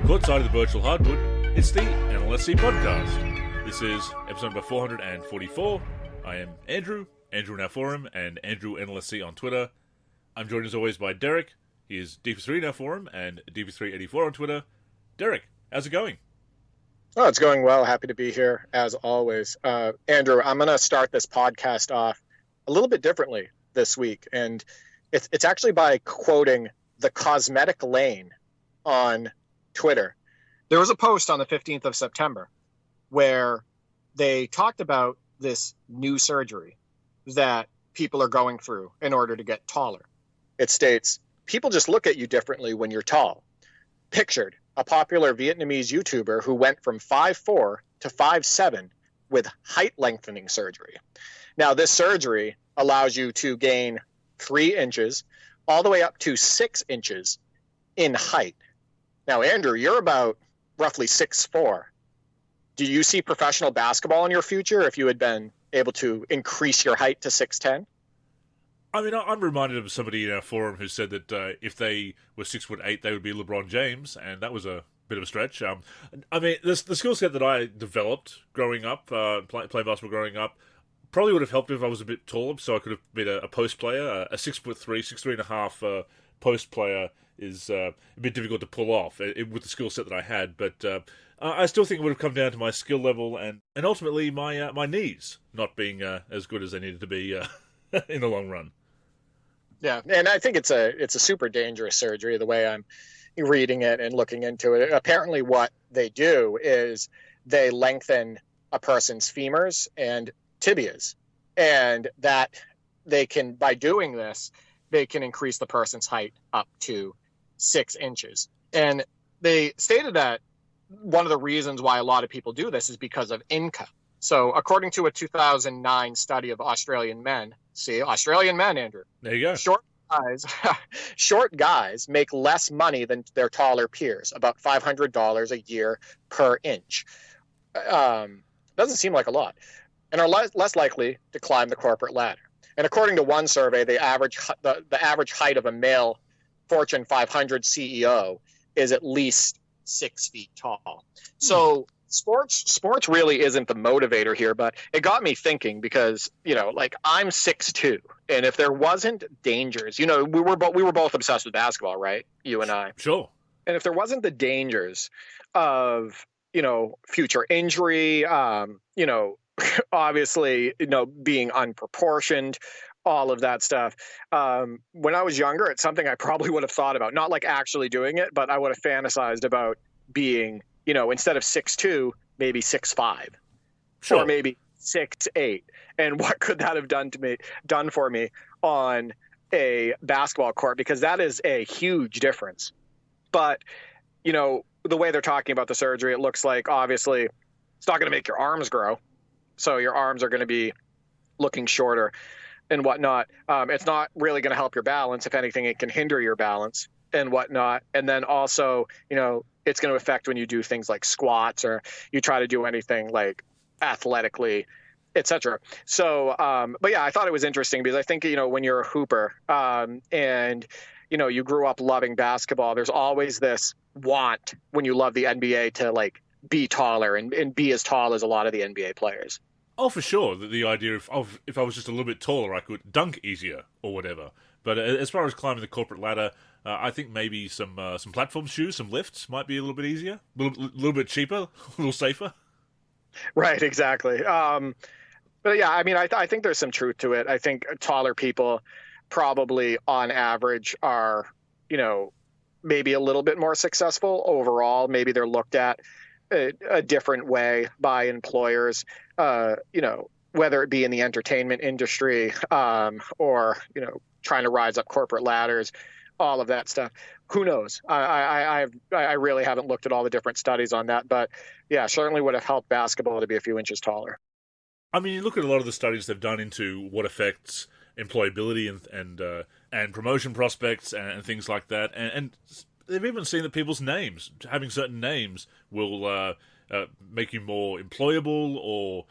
Courtside of the virtual hardwood, it's the NLSC Podcast. This is episode number 444. I am Andrew in our forum, and Andrew NLSC on Twitter. I'm joined as always by Derek. He is DP3 in our forum, and DP384 on Twitter. Derek, how's it going? Oh, it's going well. Happy to be here, as always. Andrew, I'm going to start this podcast off a little bit differently this week, and it's actually by quoting the Cosmetic Lane on Twitter. There was a post on the 15th of September where they talked about this new surgery that people are going through in order to get taller. It states, people just look at you differently when you're tall. Pictured, a popular Vietnamese YouTuber who went from 5'4" to 5'7" with height lengthening surgery. Now, this surgery allows you to gain 3 inches all the way up to 6 inches in height. Now, Andrew, you're about roughly 6'4". Do you see professional basketball in your future if you had been able to increase your height to 6'10"? I mean, I'm reminded of somebody in our forum who said that if they were 6'8", they would be LeBron James, and that was a bit of a stretch. I mean, the skill set that I developed growing up, playing basketball growing up, probably would have helped if I was a bit taller, so I could have been a post player. A 6'3", 6'3.5" post player is a bit difficult to pull off with the skill set that I had, but I still think it would have come down to my skill level and ultimately my knees not being as good as they needed to be in the long run. Yeah, and I think it's a super dangerous surgery the way I'm reading it and looking into it. Apparently what they do is they lengthen a person's femurs and tibias, and that they can, by doing this, they can increase the person's height up to 6 inches. And they stated that one of the reasons why a lot of people do this is because of income. So according to a 2009 study of Australian men, Andrew. There you go. Short guys make less money than their taller peers, about $500 a year per inch. Doesn't seem like a lot. And are less likely to climb the corporate ladder. And according to one survey, the average height of a male Fortune 500 CEO is at least 6 feet tall. So sports really isn't the motivator here, but it got me thinking because, I'm 6'2", and if there wasn't dangers, we were both obsessed with basketball, right? You and I. Sure. And if there wasn't the dangers of, future injury, obviously, being unproportioned, all of that stuff. When I was younger, it's something I probably would have thought about, not like actually doing it, but I would have fantasized about being, instead of 6'2", maybe 6'5", sure, or maybe 6'8". And what could that have done for me on a basketball court? Because that is a huge difference. But, the way they're talking about the surgery, it looks like obviously it's not going to make your arms grow. So your arms are going to be looking shorter and whatnot. It's not really going to help your balance. If anything, it can hinder your balance and whatnot. And then also, it's going to affect when you do things like squats or you try to do anything like athletically, etc. So, but yeah, I thought it was interesting because I think, when you're a hooper and, you grew up loving basketball, there's always this want when you love the NBA to be taller and be as tall as a lot of the NBA players. Oh, for sure. The idea of if I was just a little bit taller, I could dunk easier or whatever. But as far as climbing the corporate ladder, I think maybe some platform shoes, some lifts might be a little bit easier, a little bit cheaper, a little safer. Right, exactly. But yeah, I mean, I think there's some truth to it. I think taller people probably on average are, maybe a little bit more successful overall. Maybe they're looked at a different way by employers, whether it be in the entertainment industry or, trying to rise up corporate ladders, all of that stuff. Who knows? I really haven't looked at all the different studies on that, but yeah, certainly would have helped basketball to be a few inches taller. I mean, you look at a lot of the studies they've done into what affects employability and promotion prospects and things like that, and they've even seen that people's names, having certain names, will make you more employable, or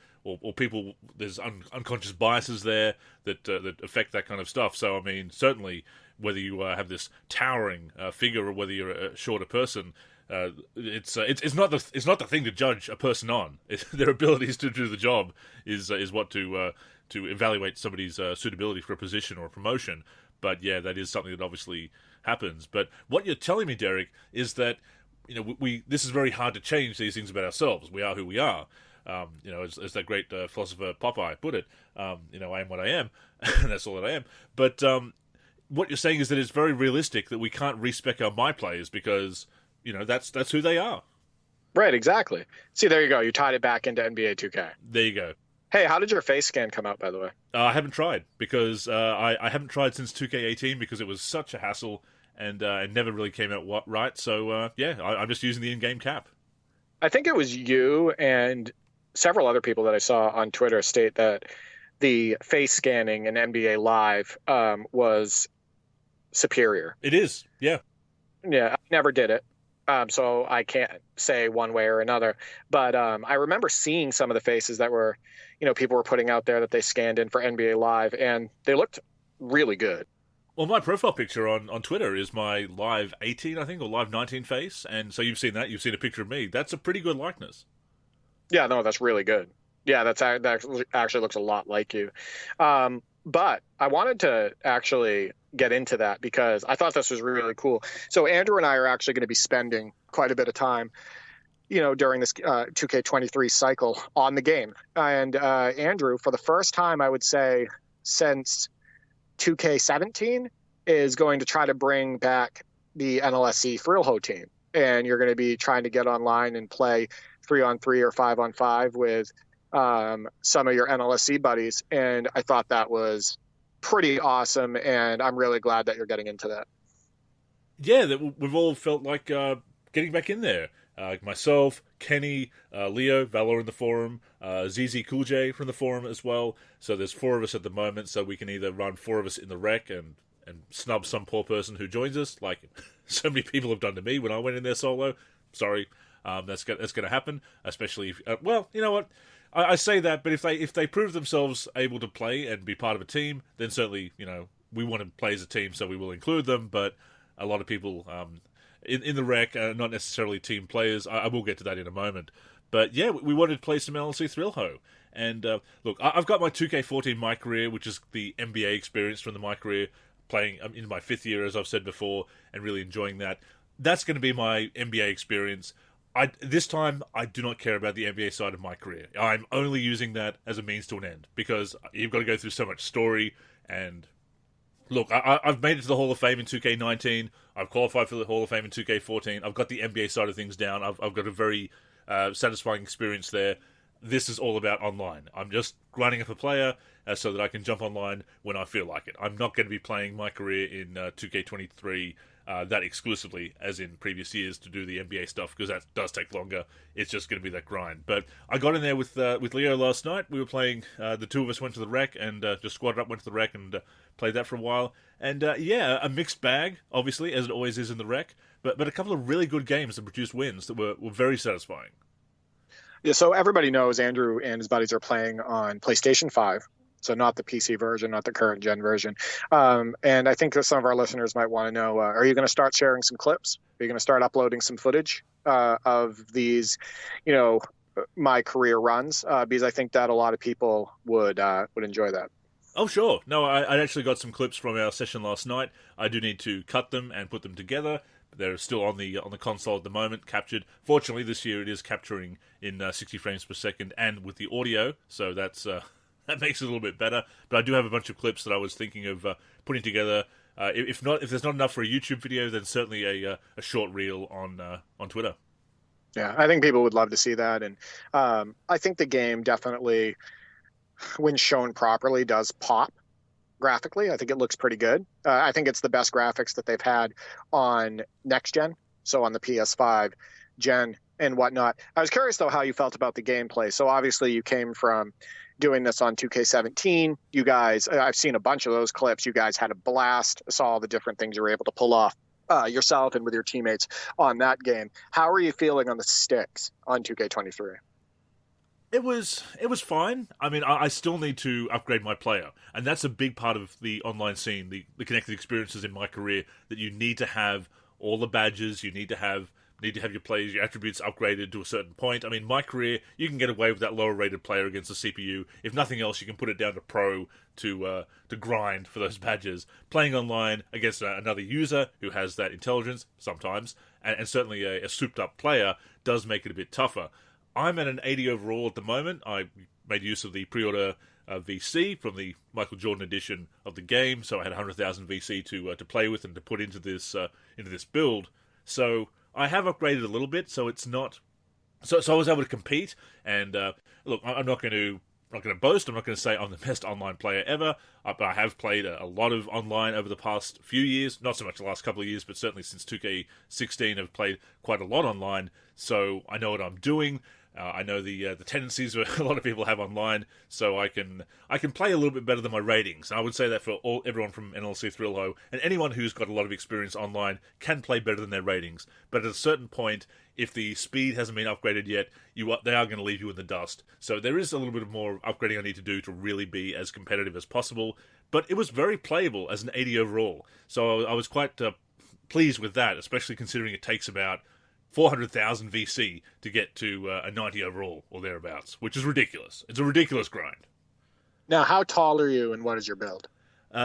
people, there's unconscious biases there that affect that kind of stuff. So, I mean, certainly, whether you have this towering figure or whether you're a shorter person, It's not the thing to judge a person on. Their abilities to do the job is what to evaluate somebody's suitability for a position or a promotion. But yeah, that is something that obviously happens. But what you're telling me, Derek, is that we this is very hard to change these things about ourselves. We are who we are. As that great philosopher Popeye put it, I am what I am, and that's all that I am. But what you're saying is that it's very realistic that we can't respec our my players because that's who they are. Right, exactly. See, there you go. You tied it back into NBA 2K. There you go. Hey, how did your face scan come out, by the way? I haven't tried because I haven't tried since 2K18 because it was such a hassle and it never really came out right. So I'm just using the in-game cap. I think it was you and several other people that I saw on Twitter state that the face scanning in NBA Live was superior. It is, yeah. Yeah, I never did it. So I can't say one way or another. But I remember seeing some of the faces that were, people were putting out there that they scanned in for NBA Live, and they looked really good. Well, my profile picture on Twitter is my Live 18, I think, or Live 19 face. And so you've seen that. You've seen a picture of me. That's a pretty good likeness. Yeah, no, that's really good. Yeah, that actually looks a lot like you. But I wanted to actually get into that because I thought this was really cool. So Andrew and I are actually going to be spending quite a bit of time, during this 2K23 cycle on the game. And Andrew, for the first time, I would say since 2K17, is going to try to bring back the NLSC Thrill team. And you're going to be trying to get online and play 3-on-3 or 5-on-5 with some of your NLSC buddies. And I thought that was pretty awesome. And I'm really glad that you're getting into that. Yeah, we've all felt like getting back in there. Myself, Kenny, Leo, Valor in the forum, ZZ Cool J from the forum as well. So there's 4 of us at the moment, so we can either run 4 of us in the rec and snub some poor person who joins us, like so many people have done to me when I went in there solo. Sorry, that's going to happen, especially if, you know what? I say that, but if they prove themselves able to play and be part of a team, then certainly, we want to play as a team, so we will include them, but a lot of people in the rec are not necessarily team players. I will get to that in a moment. But yeah, we wanted to play some LLC Thrill-Ho. And look, I've got my 2K14 My Career, which is the NBA experience from the My Career, playing in my 5th year, as I've said before, and really enjoying that. That's going to be my NBA experience. This time, I do not care about the NBA side of My Career. I'm only using that as a means to an end, because you've got to go through so much story. And look, I've made it to the Hall of Fame in 2K19. I've qualified for the Hall of Fame in 2K14. I've got the NBA side of things down. I've got a very satisfying experience there. This is all about online. I'm just grinding up a player so that I can jump online when I feel like it. I'm not going to be playing My Career in 2K23 that exclusively as in previous years to do the NBA stuff, because that does take longer. It's just going to be that grind. But I got in there with Leo last night. We were playing, the 2 of us went to the rec and just squatted up, went to the rec and played that for a while. And a mixed bag, obviously, as it always is in the rec, but a couple of really good games that produced wins that were very satisfying. Yeah, so everybody knows Andrew and his buddies are playing on PlayStation 5. So not the PC version, not the current gen version. And I think that some of our listeners might want to know, are you going to start sharing some clips? Are you going to start uploading some footage of these, My Career runs? Because I think that a lot of people would enjoy that. Oh, sure. No, I actually got some clips from our session last night. I do need to cut them and put them together. They're still on the console at the moment, captured. Fortunately, this year it is capturing in 60 frames per second and with the audio, so that's that makes it a little bit better. But I do have a bunch of clips that I was thinking of putting together. If there's not enough for a YouTube video, then certainly a short reel on Twitter. Yeah, I think people would love to see that, and I think the game definitely, when shown properly, does pop graphically. I think it looks pretty good. I think it's the best graphics that they've had on next gen, so on the PS5 gen and whatnot. I was curious, though, how you felt about the gameplay. So obviously you came from doing this on 2K17. You guys, I've seen a bunch of those clips. You guys had a blast. I saw all the different things you were able to pull off yourself and with your teammates on that game. How are you feeling on the sticks on 2K23? It was fine. I mean, I still need to upgrade my player, and that's a big part of the online scene, the connected experiences in My Career, that you need to have all the badges, you need to have need to have your players, your attributes upgraded to a certain point. I mean, my career, you can get away with that lower-rated player against the CPU. If nothing else, you can put it down to pro to grind for those badges. Playing online against another user who has that intelligence sometimes, and certainly a souped-up player, does make it a bit tougher. I'm at an 80 overall at the moment. I made use of the pre-order VC from the Michael Jordan edition of the game, so I had 100,000 VC to play with and to put into this build. So I have upgraded a little bit, so it's not. So I was able to compete. And look, I'm not going to boast. I'm not going to say I'm the best online player ever, but I have played a lot of online over the past few years. Not so much the last couple of years, but certainly since 2K16, I've played quite a lot online. So I know what I'm doing. I know the tendencies that a lot of people have online, so I can play a little bit better than my ratings. And I would say that for everyone from NLSC Thrill-Ho, and anyone who's got a lot of experience online can play better than their ratings. But at a certain point, if the speed hasn't been upgraded yet, they are going to leave you in the dust. So there is a little bit more upgrading I need to do to really be as competitive as possible. But it was very playable as an 80 overall. So I was quite pleased with that, especially considering it takes about 400,000 VC to get to a 90 overall or thereabouts, which is ridiculous. It's a ridiculous grind. Now, how tall are you and what is your build?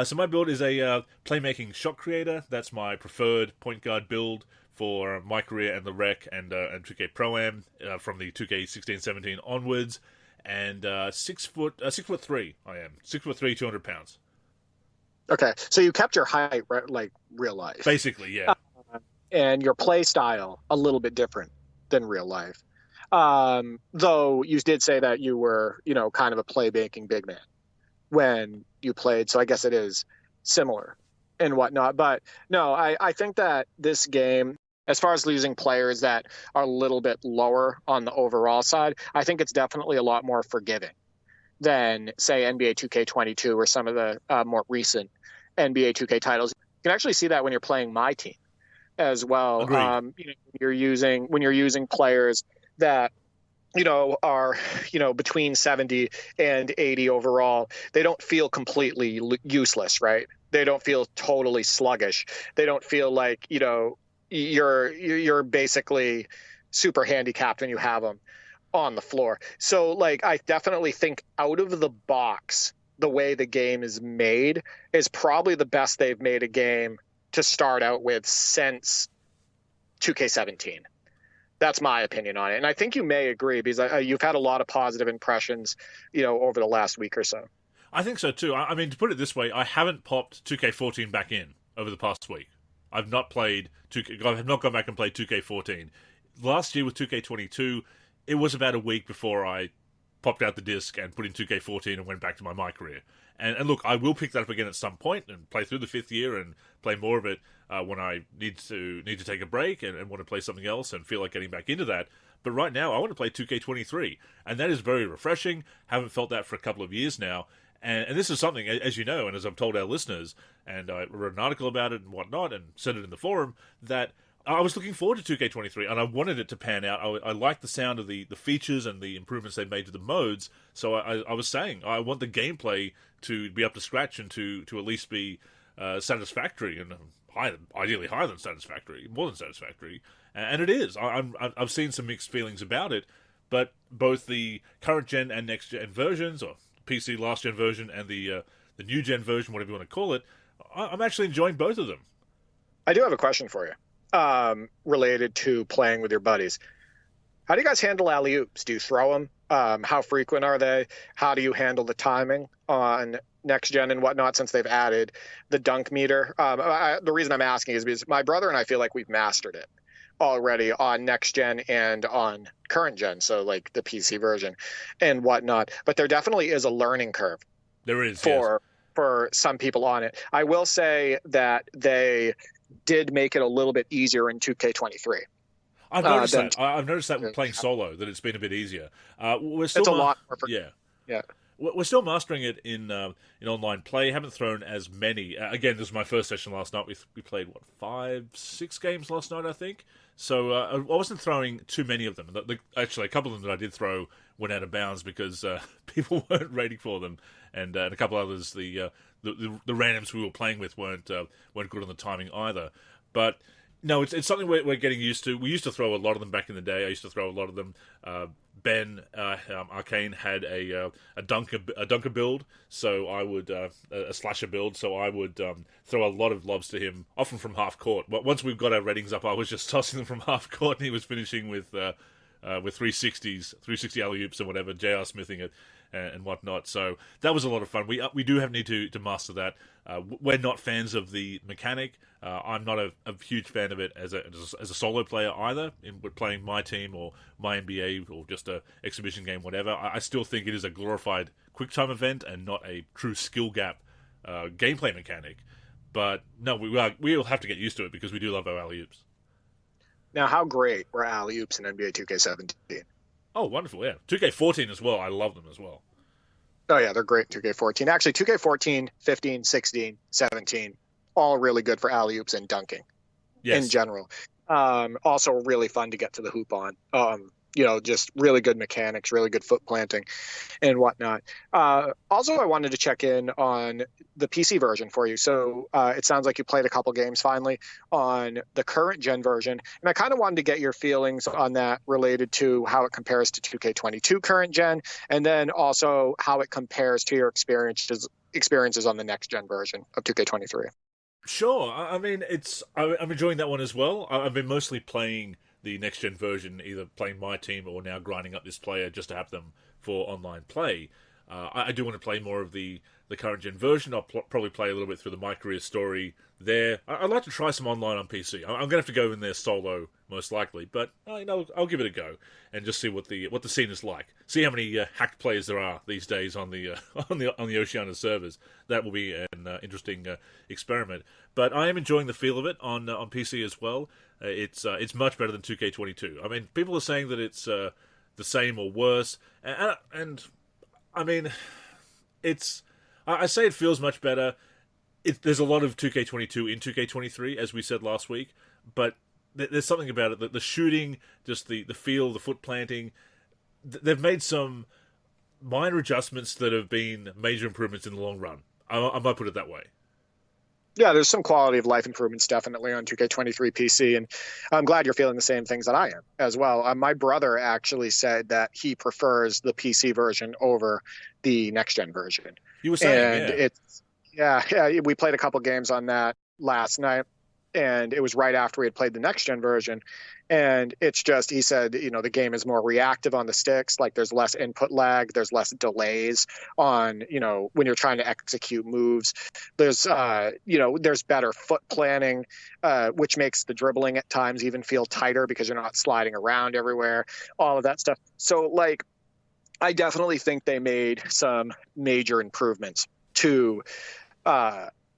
So my build is a playmaking shot creator. That's my preferred point guard build for my career and the Rec and 2K Pro-Am from the 2K16-17 onwards. And 6'3" I am. 6'3", 200 pounds. Okay, so you kept your height like real life. Basically, yeah. And your play style a little bit different than real life. Though you did say that you were, kind of a playmaking big man when you played. So I guess it is similar and whatnot. But no, I think that this game, as far as losing players that are a little bit lower on the overall side, I think it's definitely a lot more forgiving than, say, NBA 2K22 or some of the more recent NBA 2K titles. You can actually see that when you're playing my team as well. When you're using players that are between 70 and 80 overall, they don't feel completely useless, right? They don't feel totally sluggish. They don't feel like you're basically super handicapped when you have them on the floor. So I definitely think out of the box, the way the game is made is probably the best they've made a game to start out with since 2K17. That's my opinion on it. And I think you may agree because you've had a lot of positive impressions, over the last week or so. I think so too. I mean, to put it this way, I haven't popped 2K14 back in over the past week. I've not played 2K. I have not gone back and played 2K14. Last year with 2K22, it was about a week before I popped out the disc and put in 2K14 and went back to my career. And look, I will pick that up again at some point and play through the 5th year and play more of it when I need to take a break and want to play something else and feel like getting back into that. But right now, I want to play 2K23, and that is very refreshing. Haven't felt that for a couple of years now. And this is something, as you know, and as I've told our listeners, and I wrote an article about it and whatnot, and said it in the forum, that I was looking forward to 2K23, and I wanted it to pan out. I liked the sound of the features and the improvements they made to the modes, so I was saying I want the gameplay to be up to scratch and to at least be satisfactory, and ideally higher than satisfactory, more than satisfactory, and it is. I've seen some mixed feelings about it, but both the current gen and next gen versions, or PC last gen version and the new gen version, whatever you want to call it, I'm actually enjoying both of them. I do have a question for you, related to playing with your buddies. How do you guys handle alley-oops? Do you throw them? How frequent are they? How do you handle the timing on next gen and whatnot, since they've added the dunk meter? The reason I'm asking is because my brother and I feel like we've mastered it already on next gen and on current gen, so the PC version and whatnot. But there definitely is a learning curve. There is for some people on it. I will say that they did make it a little bit easier in 2K23. I've noticed that. I've noticed that with playing solo, that it's been a bit easier. We're still it's a lot more. Yeah. We're still mastering it in online play. Haven't thrown as many. Again, this was my first session last night. We played, 5-6 games last night, I think. So I wasn't throwing too many of them. Actually, a couple of them that I did throw went out of bounds because people weren't ready for them. And a couple others, the randoms we were playing with weren't good on the timing either. But No, it's something we're getting used to. We used to throw a lot of them back in the day. I used to throw a lot of them. Ben Arcane had a dunker build, so I would a slasher build. So I would throw a lot of lobs to him, often from half court. But once we've got our ratings up, I was just tossing them from half court, and he was finishing with 360s, 360 alley oops and whatever, J.R. Smithing it and whatnot. So that was a lot of fun. We do need to master that. We're not fans of the mechanic. I'm not a huge fan of it as a solo player either. In playing my team or my NBA or just a exhibition game, whatever. I still think it is a glorified quick time event and not a true skill gap gameplay mechanic. But no, we'll have to get used to it because we do love our alley oops. Now, how great were alley oops in NBA 2K17? Oh, wonderful! Yeah, 2K14 as well. I love them as well. Oh yeah, they're great in 2K14. Actually, 2K14, 15, 16, 17, all really good for alley oops and dunking. Yes. In general. Also really fun to get to the hoop on. Just really good mechanics, really good foot planting and whatnot. Also, I wanted to check in on the PC version for you. So it sounds like you played a couple games finally on the current gen version. And I kind of wanted to get your feelings on that related to how it compares to 2K22 current gen, and then also how it compares to your experiences on the next gen version of 2K23. Sure. I mean, I'm enjoying that one as well. I've been mostly playing the next-gen version, either playing my team or now grinding up this player just to have them for online play. I do want to play more of the current-gen version. I'll probably play a little bit through the My Career story there. I'd like to try some online on PC. I'm going to have to go in there solo, most likely, but I'll give it a go and just see what the scene is like. See how many hacked players there are these days on the on the Oceania servers. That will be an interesting experiment. But I am enjoying the feel of it on PC as well. It's much better than 2K22. I mean, people are saying that it's the same or worse, and I mean, I say it feels much better. There's a lot of 2K22 in 2K23, as we said last week, but there's something about it. The shooting, just the feel, the foot planting, they've made some minor adjustments that have been major improvements in the long run. I might put it that way. Yeah, there's some quality of life improvements definitely on 2K23 PC, and I'm glad you're feeling the same things that I am as well. My brother actually said that he prefers the PC version over the next-gen version. You were saying, and yeah, we played a couple games on that last night, and it was right after we had played the next-gen version. And it's just, he said, the game is more reactive on the sticks. Like there's less input lag, there's less delays on, when you're trying to execute moves. There's, there's better foot planning, which makes the dribbling at times even feel tighter because you're not sliding around everywhere, all of that stuff. So I definitely think they made some major improvements to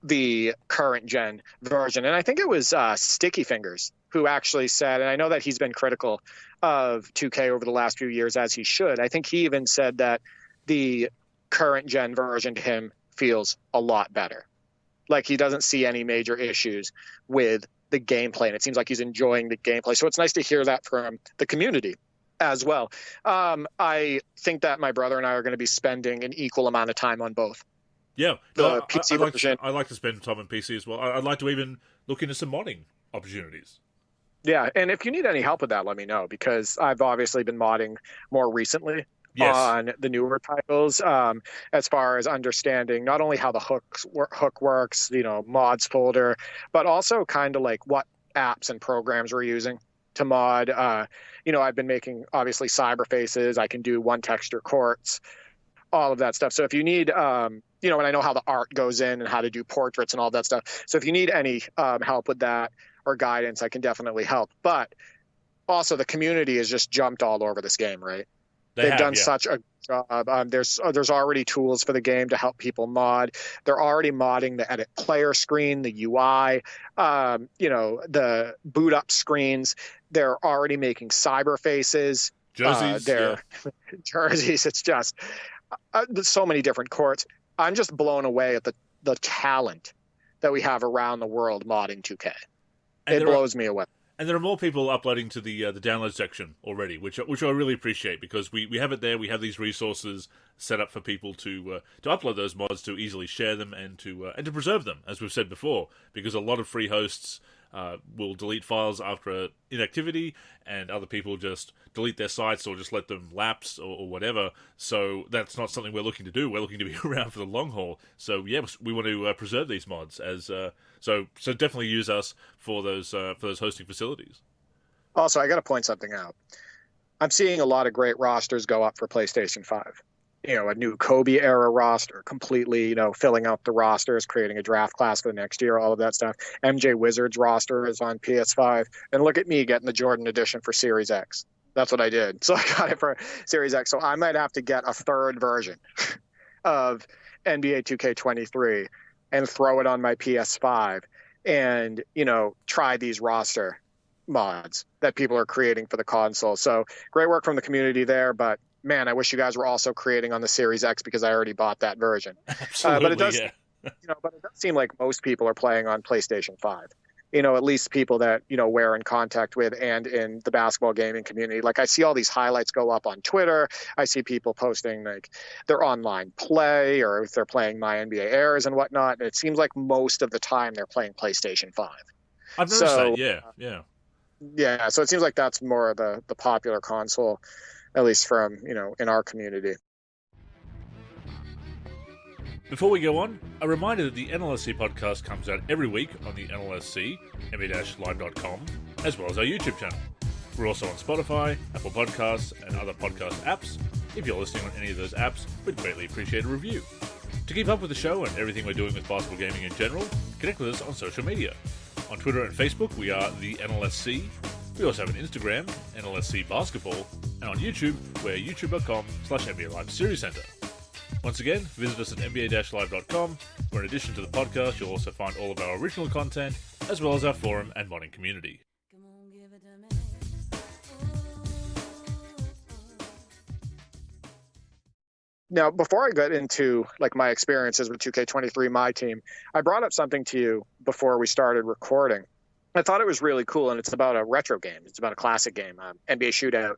the current gen version. And I think it was Sticky Fingers who actually said, and I know that he's been critical of 2K over the last few years, as he should. I think he even said that the current gen version to him feels a lot better. Like he doesn't see any major issues with the gameplay, and it seems like he's enjoying the gameplay. So it's nice to hear that from the community as well. I think that my brother and I are going to be spending an equal amount of time on both. Yeah, PC version. I like to spend time on PC as well. I'd like to even look into some modding opportunities. Yeah, and if you need any help with that, let me know, because I've obviously been modding more recently on the newer titles, as far as understanding not only how the hook works, mods folder, but also kind of like what apps and programs we're using to mod. I've been making obviously cyber faces. I can do one texture courts, all of that stuff. So if you need, and I know how the art goes in and how to do portraits and all that stuff. So if you need any help with that or guidance, I can definitely help. But also the community has just jumped all over this game, right? They've done such a job. There's already tools for the game to help people mod. They're already modding the edit player screen, the UI, the boot up screens. They're already making cyber faces. Jerseys. Jerseys. It's just there's so many different courts. I'm just blown away at the talent that we have around the world modding 2K. It blows me away. And there are more people uploading to the download section already, which I really appreciate, because we have it there. We have these resources set up for people to upload those mods, to easily share them and to preserve them, as we've said before, because a lot of free hosts will delete files after inactivity, and other people just delete their sites or just let them lapse or whatever. So that's not something we're looking to do. We're looking to be around for the long haul. So yeah, we want to preserve these mods as so definitely use us for those hosting facilities. Also, I got to point something out. I'm seeing a lot of great rosters go up for PlayStation 5. A new Kobe era roster, completely, filling out the rosters, creating a draft class for the next year, all of that stuff. MJ Wizards roster is on PS5. And look at me getting the Jordan edition for Series X. That's what I did. So I got it for Series X. So I might have to get a third version of NBA 2K23 and throw it on my PS5 and, try these roster mods that people are creating for the console. So great work from the community there, but man, I wish you guys were also creating on the Series X because I already bought that version. Absolutely, but it does, yeah. But it does seem like most people are playing on PlayStation 5. At least people that, we're in contact with and in the basketball gaming community. Like I see all these highlights go up on Twitter. I see people posting like their online play or if they're playing My NBA Airs and whatnot. And it seems like most of the time they're playing PlayStation 5. I've noticed that, yeah. Yeah, so it seems like that's more of the popular console, at least from, in our community. Before we go on, a reminder that the NLSC podcast comes out every week on the NLSC, NBA-live.com, as well as our YouTube channel. We're also on Spotify, Apple Podcasts, and other podcast apps. If you're listening on any of those apps, we'd greatly appreciate a review. To keep up with the show and everything we're doing with basketball gaming in general, connect with us on social media. On Twitter and Facebook, we are the NLSC. We also have an Instagram, NLSC Basketball, and on YouTube, we're youtube.com/NBA Live Series Center. Once again, visit us at NBA-live.com, where in addition to the podcast, you'll also find all of our original content, as well as our forum and modding community. Now, before I get into my experiences with 2K23, my team, I brought up something to you before we started recording. I thought it was really cool, and it's about a retro game. It's about a classic game, NBA ShootOut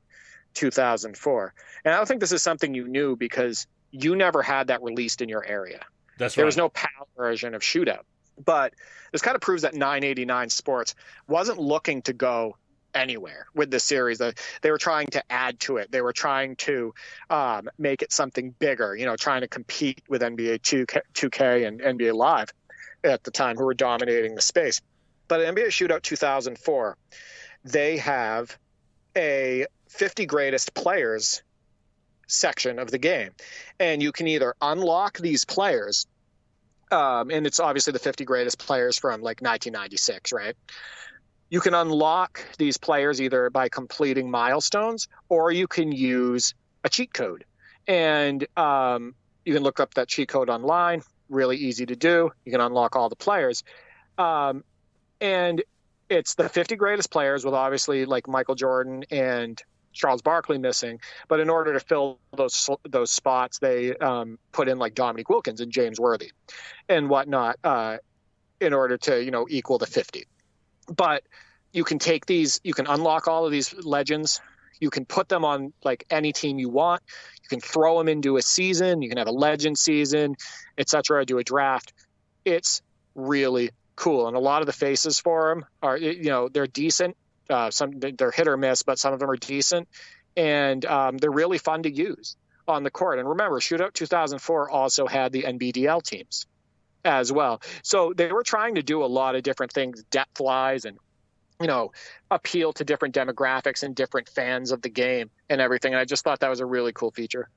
2004. And I don't think this is something you knew because you never had that released in your area. That's right. There was no PAL version of ShootOut. But this kind of proves that 989 Sports wasn't looking to go anywhere with this series. They were trying to add to it. They were trying to make it something bigger, trying to compete with NBA 2K and NBA Live at the time, who were dominating the space. But NBA ShootOut 2004, they have a 50 greatest players section of the game. And you can either unlock these players, and it's obviously the 50 greatest players from 1996, right? You can unlock these players either by completing milestones or you can use a cheat code. And you can look up that cheat code online, really easy to do. You can unlock all the players. And it's the 50 greatest players with obviously Michael Jordan and Charles Barkley missing. But in order to fill those spots, they put in Dominique Wilkins and James Worthy and whatnot in order to, equal the 50. But you can take these, you can unlock all of these legends. You can put them on any team you want. You can throw them into a season. You can have a legend season, etc. Do a draft. It's really cool. And a lot of the faces for them are, they're decent. Some they're hit or miss, but some of them are decent. And they're really fun to use on the court. And remember, ShootOut 2004 also had the NBDL teams as well. So they were trying to do a lot of different things, depth-wise, and, appeal to different demographics and different fans of the game and everything. And I just thought that was a really cool feature.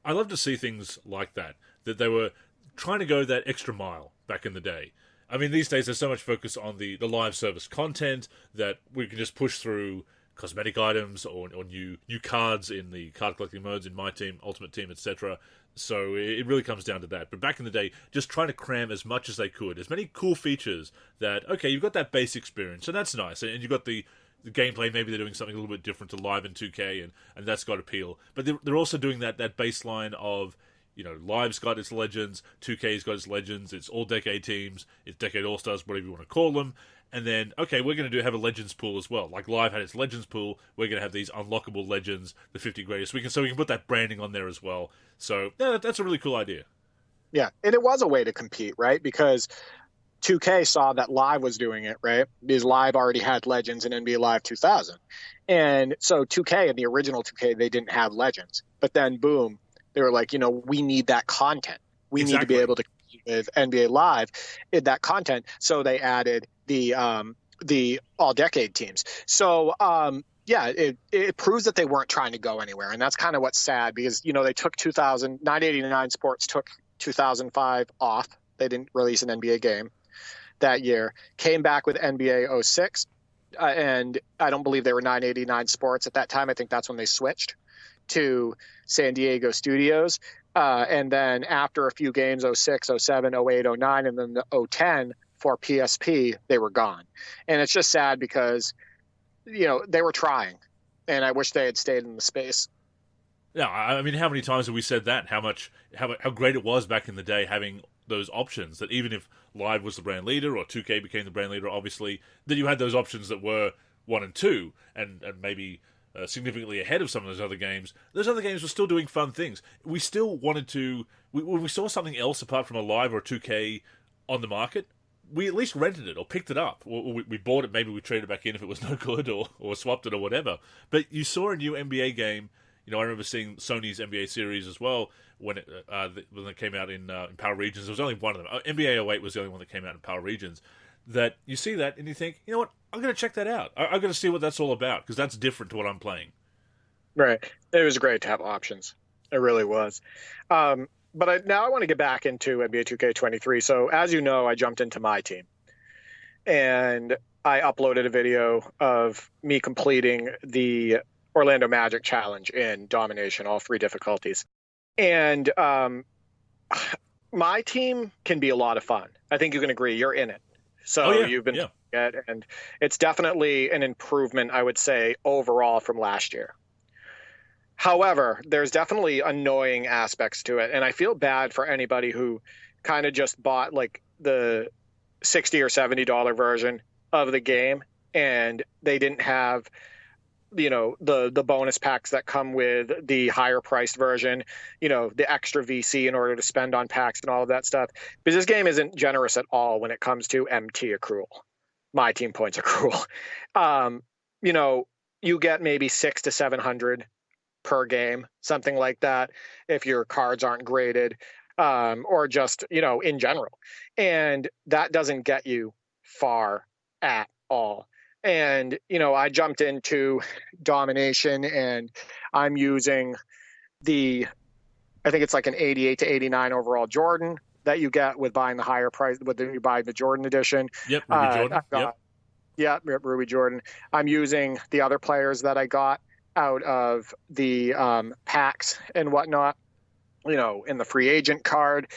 I love to see things like that they were trying to go that extra mile back in the day. I mean, these days there's so much focus on the live service content that we can just push through cosmetic items or new cards in the card collecting modes in My Team, Ultimate Team, etc. So it really comes down to that. But back in the day, just trying to cram as much as they could, as many cool features that, okay, you've got that base experience, and that's nice. And you've got the gameplay, maybe they're doing something a little bit different to Live and 2K, and that's got appeal. But they're also doing that baseline of, Live's got its legends, 2K's got its legends, it's all-decade teams, it's decade all-stars, whatever you want to call them. And then, okay, we're going to have a legends pool as well. Like Live had its legends pool, we're going to have these unlockable legends, the 50 greatest. So we can put that branding on there as well. So yeah, that's a really cool idea. Yeah, and it was a way to compete, right? Because 2K saw that Live was doing it, right? Because Live already had Legends in NBA Live 2000. And so 2K, in the original 2K, they didn't have Legends. But then, boom, they were like, we need that content. We need to be able to compete with NBA Live in that content. So they added the all-decade teams. So, it proves that they weren't trying to go anywhere. And that's kind of what's sad because, they took 989 Sports took 2005 off. They didn't release an NBA game that year. Came back with NBA 06. And I don't believe they were 989 Sports at that time. I think that's when they switched to San Diego Studios. And then after a few games, 06, 07, 08, 09, and then the 010 for PSP, they were gone. And it's just sad because, they were trying. And I wish they had stayed in the space. Yeah, I mean, how many times have we said that? How great it was back in the day having those options, that even if Live was the brand leader or 2K became the brand leader, obviously, that you had those options that were 1 and 2 and maybe significantly ahead of some of those other games. Those other games were still doing fun things. We still wanted to, when we saw something else apart from a Live or 2K on the market, we at least rented it or picked it up. Or we bought it, maybe we traded it back in if it was no good or swapped it or whatever. But you saw a new NBA game. I remember seeing Sony's NBA series as well when it came out in Power Regions. There was only one of them. NBA 08 was the only one that came out in Power Regions. That you see that and you think, you know what, I'm going to check that out. I'm going to see what that's all about because that's different to what I'm playing. Right. It was great to have options. It really was. But now I want to get back into NBA 2K23. So as you know, I jumped into my team. And I uploaded a video of me completing the Orlando Magic Challenge in Domination, all 3 difficulties. And my team can be a lot of fun. I think you can agree. You're in it. So you've been it, and it's definitely an improvement, I would say, overall from last year. However, there's definitely annoying aspects to it, and I feel bad for anybody who kind of just bought like the $60 or $70 version of the game, and they didn't have the bonus packs that come with the higher priced version, the extra VC in order to spend on packs and all of that stuff. Because this game isn't generous at all when it comes to MT accrual, my team points accrual. You get maybe 600 to 700 per game, something like that, if your cards aren't graded, or just, in general. And that doesn't get you far at all. And, I jumped into Domination and I'm using I think it's like an 88 to 89 overall Jordan that you get with buying the higher price, you buy the Jordan edition. Yep, Ruby Jordan. Ruby Jordan. I'm using the other players that I got out of the packs and whatnot, in the free agent card,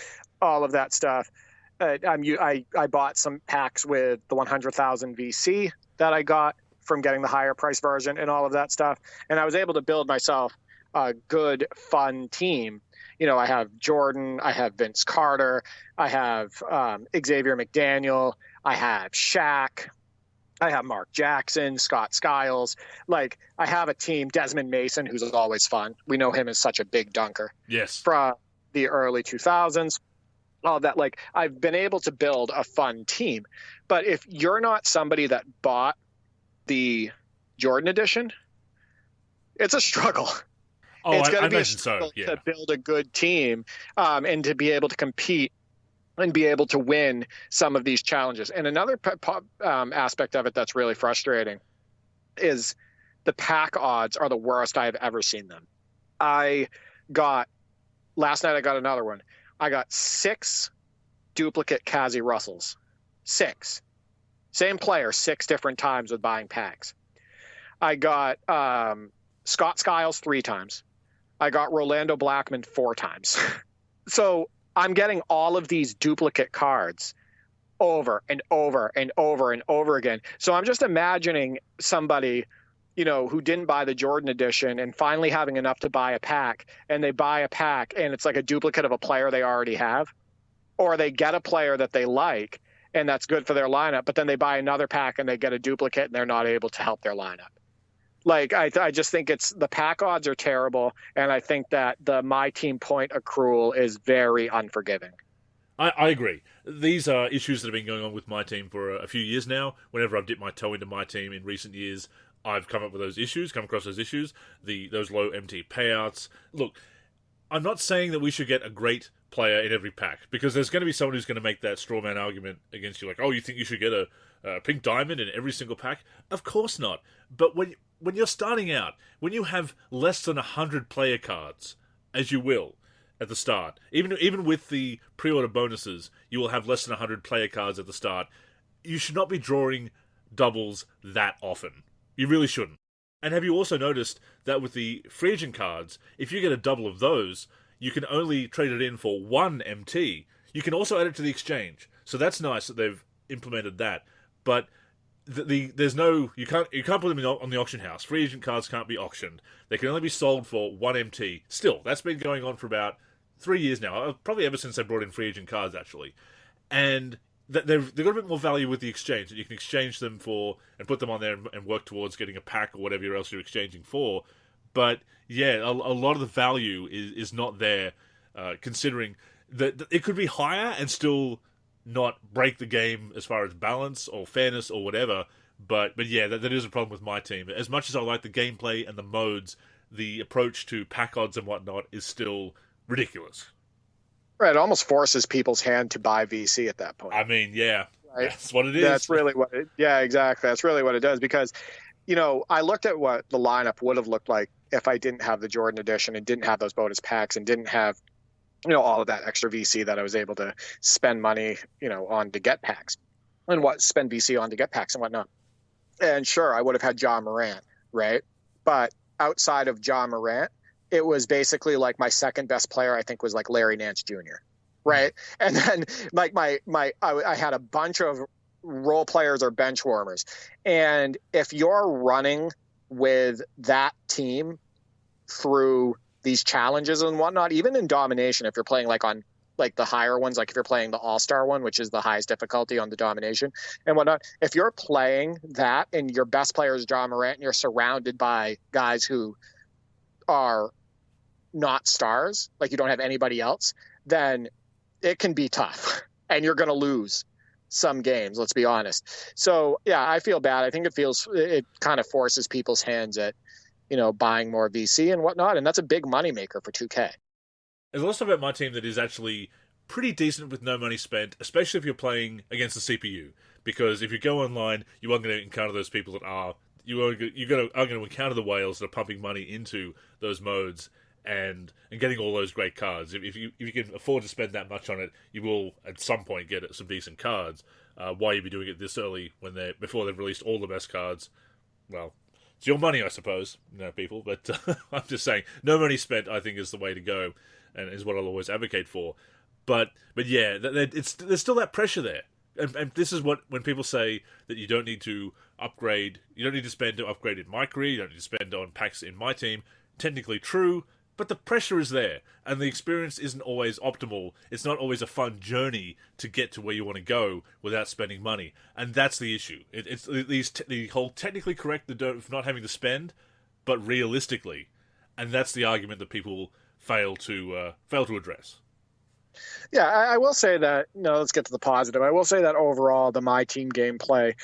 all of that stuff. I bought some packs with the 100,000 VC that I got from getting the higher price version and all of that stuff. And I was able to build myself a good, fun team. I have Jordan, I have Vince Carter, I have Xavier McDaniel, I have Shaq, I have Mark Jackson, Scott Skiles. Like, I have a team, Desmond Mason, who's always fun. We know him as such a big dunker. Yes. From the early 2000s. All that, like, I've been able to build a fun team. But if you're not somebody that bought the Jordan edition, it's a struggle. Oh, it's going to be a struggle to build a good team and to be able to compete and be able to win some of these challenges. And another aspect of it that's really frustrating is the pack odds are the worst I've ever seen them. Last night I got another one. I got 6 duplicate Kazi Russells. 6. Same player, 6 different times with buying packs. I got Scott Skiles 3 times. I got Rolando Blackman 4 times. So I'm getting all of these duplicate cards over and over and over and over again. So I'm just imagining somebody, who didn't buy the Jordan edition and finally having enough to buy a pack, and they buy a pack and it's like a duplicate of a player they already have, or they get a player that they like and that's good for their lineup, but then they buy another pack and they get a duplicate and they're not able to help their lineup. Like, I just think the pack odds are terrible, and I think that the my team point accrual is very unforgiving. I agree. These are issues that have been going on with my team for a few years now. Whenever I've dipped my toe into my team in recent years, I've come across those issues, those low MT payouts. Look, I'm not saying that we should get a great player in every pack, because there's going to be someone who's going to make that straw man argument against you, like, oh, you think you should get a pink diamond in every single pack? Of course not. But when you're starting out, when you have less than 100 player cards, as you will at the start, even with the pre-order bonuses, you will have less than 100 player cards at the start. You should not be drawing doubles that often. You really shouldn't. And have you also noticed that with the free agent cards, if you get a double of those, you can only trade it in for 1 MT. You can also add it to the exchange. So that's nice that they've implemented that. But there's no, you can't put them on the auction house. Free agent cards can't be auctioned. They can only be sold for 1 MT. Still, that's been going on for about 3 years now. Probably ever since they brought in free agent cards, actually. And they've got a bit more value with the exchange, that you can exchange them for and put them on there and work towards getting a pack or whatever else you're exchanging for. But yeah, a lot of the value is not there, considering that it could be higher and still not break the game as far as balance or fairness or whatever. But yeah, that is a problem with my team. As much as I like the gameplay and the modes, the approach to pack odds and whatnot is still ridiculous. Right, it almost forces people's hand to buy VC at that point. I mean, yeah, right? That's what it is. That's really what it, yeah, exactly. That's really what it does, because, I looked at what the lineup would have looked like if I didn't have the Jordan edition and didn't have those bonus packs and didn't have, all of that extra VC that I was able to spend money, on to get packs and spend VC on to get packs and whatnot. And sure, I would have had Ja Morant, right? But outside of Ja Morant, it was basically like my second best player, I think, was like Larry Nance Jr., right? And then like I had a bunch of role players or bench warmers. And if you're running with that team through these challenges and whatnot, even in domination, if you're playing like on like the higher ones, like if you're playing the All-Star one, which is the highest difficulty on the domination and whatnot, if you're playing that and your best player is Ja Morant and you're surrounded by guys who are not stars, like you don't have anybody else, then it can be tough and you're going to lose some games, let's be honest. So yeah, I feel bad. I think it kind of forces people's hands at, buying more VC and whatnot. And that's a big moneymaker for 2K. There's also about my team that is actually pretty decent with no money spent, especially if you're playing against the CPU. Because if you go online, you are going to encounter those people that are going to encounter the whales that are pumping money into those modes and getting all those great cards. If you can afford to spend that much on it, you will at some point get some decent cards. Why you be doing it this early before they've released all the best cards? Well, it's your money, I suppose, people. But I'm just saying, no money spent, I think, is the way to go, and is what I'll always advocate for. But yeah, there's still that pressure there. And this is when people say that you don't need to upgrade, you don't need to spend to upgrade in my career, you don't need to spend on packs in my team. Technically true, but the pressure is there, and the experience isn't always optimal. It's not always a fun journey to get to where you want to go without spending money, and that's the issue. It's the whole technically correct of not having to spend, but realistically, and that's the argument that people fail to address. Yeah, I will say that, let's get to the positive. I will say that overall, the My Team gameplay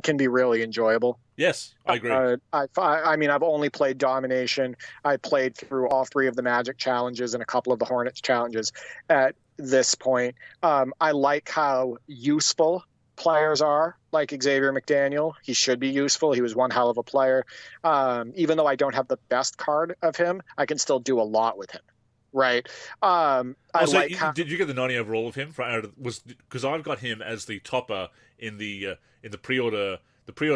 can be really enjoyable. Yes, I agree. I mean, I've only played Domination. I played through all 3 of the Magic challenges and a couple of the Hornets challenges at this point. I like how useful players are, like Xavier McDaniel. He should be useful. He was one hell of a player. Even though I don't have the best card of him, I can still do a lot with him. Right. Did you get the 90 overall of him? Because I've got him as the topper in the pre-order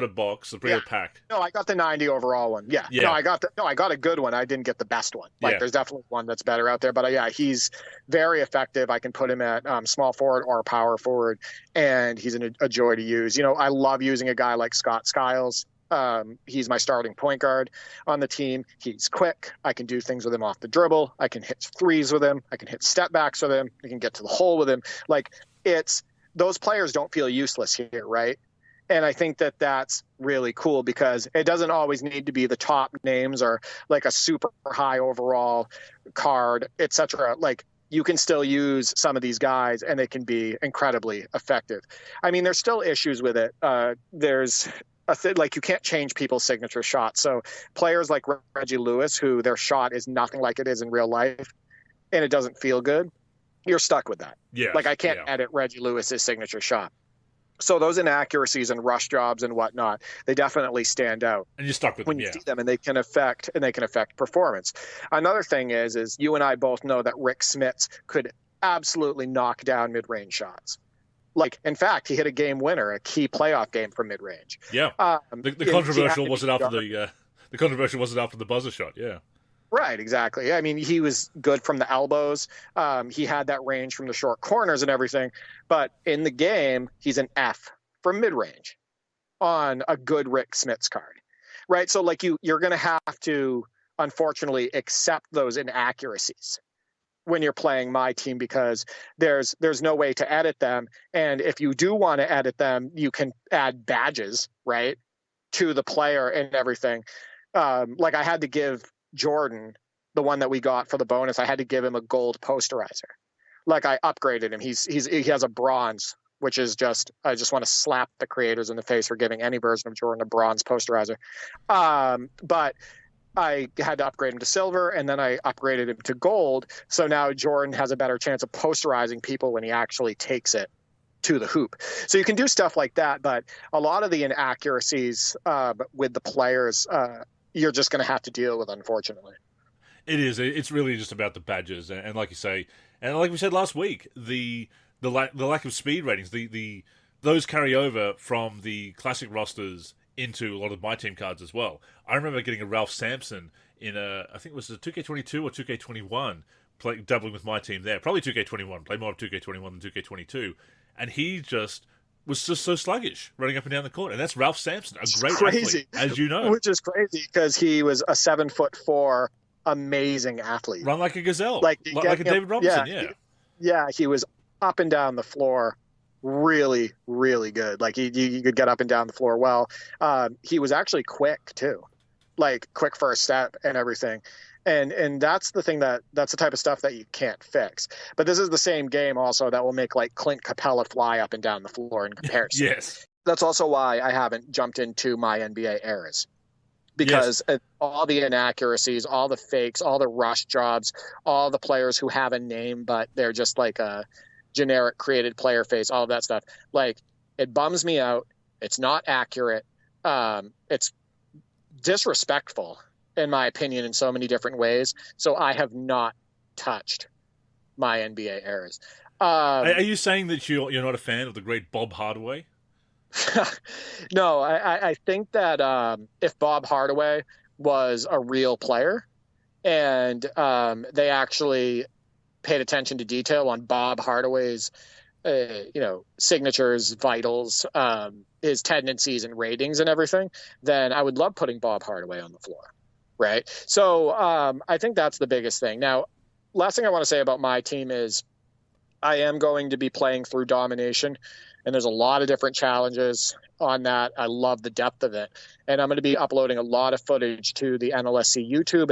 box, the pre-order pack. No, I got the 90 overall one. Yeah. No, I got a good one. I didn't get the best one. There's definitely one that's better out there. But yeah, he's very effective. I can put him at small forward or power forward, and he's a joy to use. I love using a guy like Scott Skiles. He's my starting point guard on the team. He's quick. I can do things with him off the dribble. I can hit threes with him. I can hit step backs with him. I can get to the hole with him. Those players don't feel useless here, right? And I think that that's really cool, because it doesn't always need to be the top names or like a super high overall card, etc. Like, you can still use some of these guys and they can be incredibly effective. I mean, there's still issues with it. There's like, you can't change people's signature shots. So players like Reggie Lewis, who their shot is nothing like it is in real life, and it doesn't feel good, you're stuck with that. Yeah. Like, I can't edit Reggie Lewis's signature shot. So those inaccuracies and rush jobs and whatnot, they definitely stand out. And you're stuck with when them, you see them, and they can affect performance. Another thing is you and I both know that Rick Smits could absolutely knock down mid-range shots. Like, in fact, he hit a game winner, a key playoff game from mid-range. Yeah. The controversial wasn't after the controversial wasn't after the buzzer shot. Yeah. Right, exactly. I mean, he was good from the elbows. He had that range from the short corners and everything. But in the game, he's an F from mid-range on a good Rick Smits card, right? So, like, you're going to have to, unfortunately, accept those inaccuracies when you're playing my team, because there's no way to edit them. And if you do want to edit them, you can add badges, right, to the player and everything. Like, I had to give Jordan, the one that we got for the bonus, I had to give him a gold posterizer. Like, I upgraded him. He has a bronze, which is I just want to slap the creators in the face for giving any version of Jordan a bronze posterizer. But I had to upgrade him to silver, and then I upgraded him to gold. So now Jordan has a better chance of posterizing people when he actually takes it to the hoop. So you can do stuff like that, but a lot of the inaccuracies with the players, you're just going to have to deal with, unfortunately. It is. It's really just about the badges, and like you say, and like we said last week, the lack of speed ratings, those carry over from the classic rosters into a lot of my team cards as well. I remember getting a Ralph Sampson in I think it was a 2K22 or 2K21, doubling with my team there. Probably 2K21. Play more of 2K21 than 2K22, and he was just so sluggish running up and down the court. And that's Ralph Sampson, a great athlete, as you know. Which is crazy, because he was a 7'4", amazing athlete. Run like a gazelle. Like a David Robinson, Yeah, he was up and down the floor really, really good. Like, he could get up and down the floor well. He was actually quick, too. Like, quick first step and everything. And that's the thing that's the type of stuff that you can't fix. But this is the same game also that will make, like, Clint Capella fly up and down the floor in comparison. Yes. That's also why I haven't jumped into my NBA eras. Because all the inaccuracies, all the fakes, all the rush jobs, all the players who have a name but they're just like a generic created player face, all of that stuff, like, it bums me out. It's not accurate. It's disrespectful, in my opinion, in so many different ways. So I have not touched my NBA eras. Are you saying that you're not a fan of the great Bob Hardaway? No, I think that if Bob Hardaway was a real player and they actually paid attention to detail on Bob Hardaway's signatures, vitals, his tendencies and ratings and everything, then I would love putting Bob Hardaway on the floor. Right. So I think that's the biggest thing. Now, last thing I want to say about my team is I am going to be playing through domination, and there's a lot of different challenges on that. I love the depth of it, and I'm going to be uploading a lot of footage to the NLSC YouTube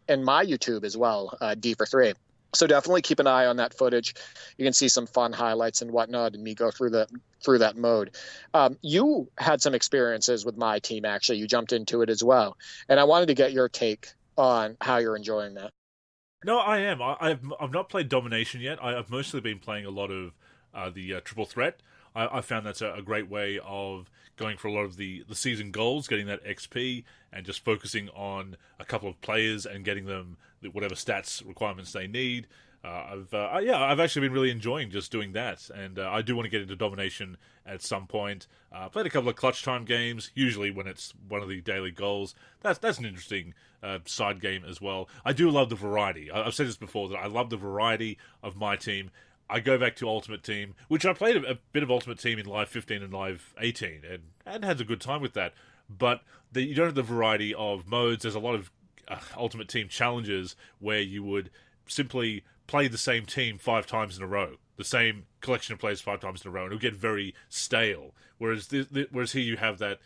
and my YouTube as well, D4 3. So definitely keep an eye on that footage. You can see some fun highlights and whatnot, and me go through that mode. You had some experiences with my team, actually. You jumped into it as well, and I wanted to get your take on how you're enjoying that. No, I am. I've not played Domination yet. I've mostly been playing a lot of the Triple Threat. I found that's a great way of going for a lot of the season goals, getting that XP, and just focusing on a couple of players and getting them whatever stats requirements they need. I've actually been really enjoying just doing that, and I do want to get into Domination at some point. Played a couple of clutch time games, usually when it's one of the daily goals. That's an interesting side game as well. I do love the variety. I've said this before, that I love the variety of my team. I go back to Ultimate Team, which I played a bit of Ultimate Team in Live 15 and Live 18, and had a good time with that. But you don't have the variety of modes. There's a lot of Ultimate Team challenges where you would simply play the same team 5 times in a row, the same collection of players 5 times in a row, and it'll get very stale. Whereas here you have that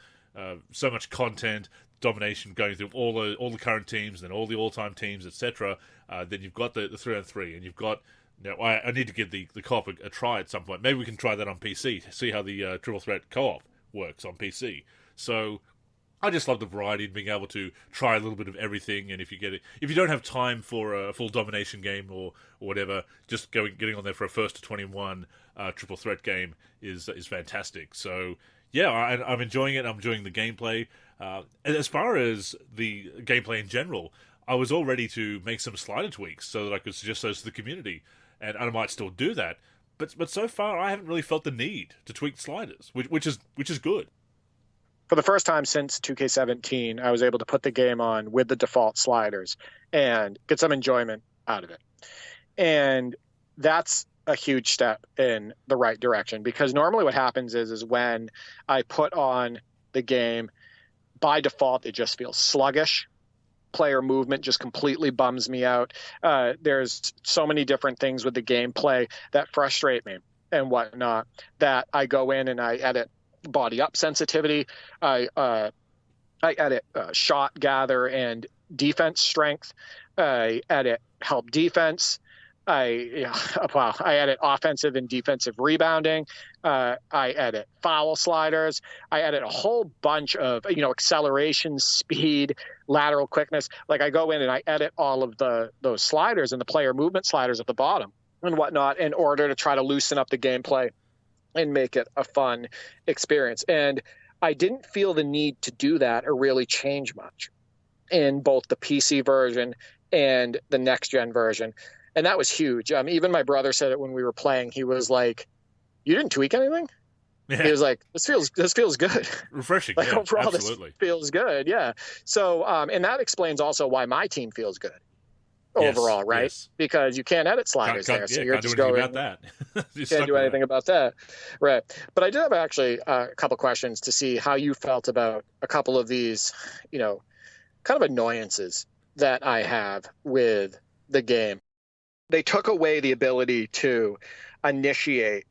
so much content, domination going through all the current teams, and then all the all-time teams, etc. Then you've got the 3-on-3, and you've got. I need to give the co-op a try at some point. Maybe we can try that on PC, see how the triple threat co-op works on PC. So I just love the variety and being able to try a little bit of everything. And if you don't have time for a full domination game or whatever, just getting on there for a first to 21 triple threat game is fantastic. So yeah, I'm enjoying it. I'm enjoying the gameplay. And as far as the gameplay in general, I was all ready to make some slider tweaks so that I could suggest those to the community. And I might still do that, but so far I haven't really felt the need to tweak sliders, which is good. For the first time since 2K17, I was able to put the game on with the default sliders and get some enjoyment out of it. And that's a huge step in the right direction, because normally what happens is when I put on the game, by default it just feels sluggish. Player movement just completely bums me out. There's so many different things with the gameplay that frustrate me and whatnot that I go in and I edit body up sensitivity. I edit shot gather and defense strength. I edit help defense. I edit offensive and defensive rebounding. I edit foul sliders. I edit a whole bunch of, acceleration, speed, lateral quickness. Like I go in and I edit all of those sliders and the player movement sliders at the bottom and whatnot in order to try to loosen up the gameplay and make it a fun experience. And I didn't feel the need to do that or really change much in both the PC version and the next gen version. And that was huge. Even my brother said it when we were playing. He was like, "You didn't tweak anything?" Yeah. He was like, "This feels good, refreshing." Like yeah, overall, absolutely. This feels good. Yeah. So, and that explains also why my team feels good overall, right? Yes. Because you can't edit sliders there, so you're just going. About that. You can't do anything about that, right? But I did have actually a couple questions to see how you felt about a couple of these, kind of annoyances that I have with the game. They took away the ability to initiate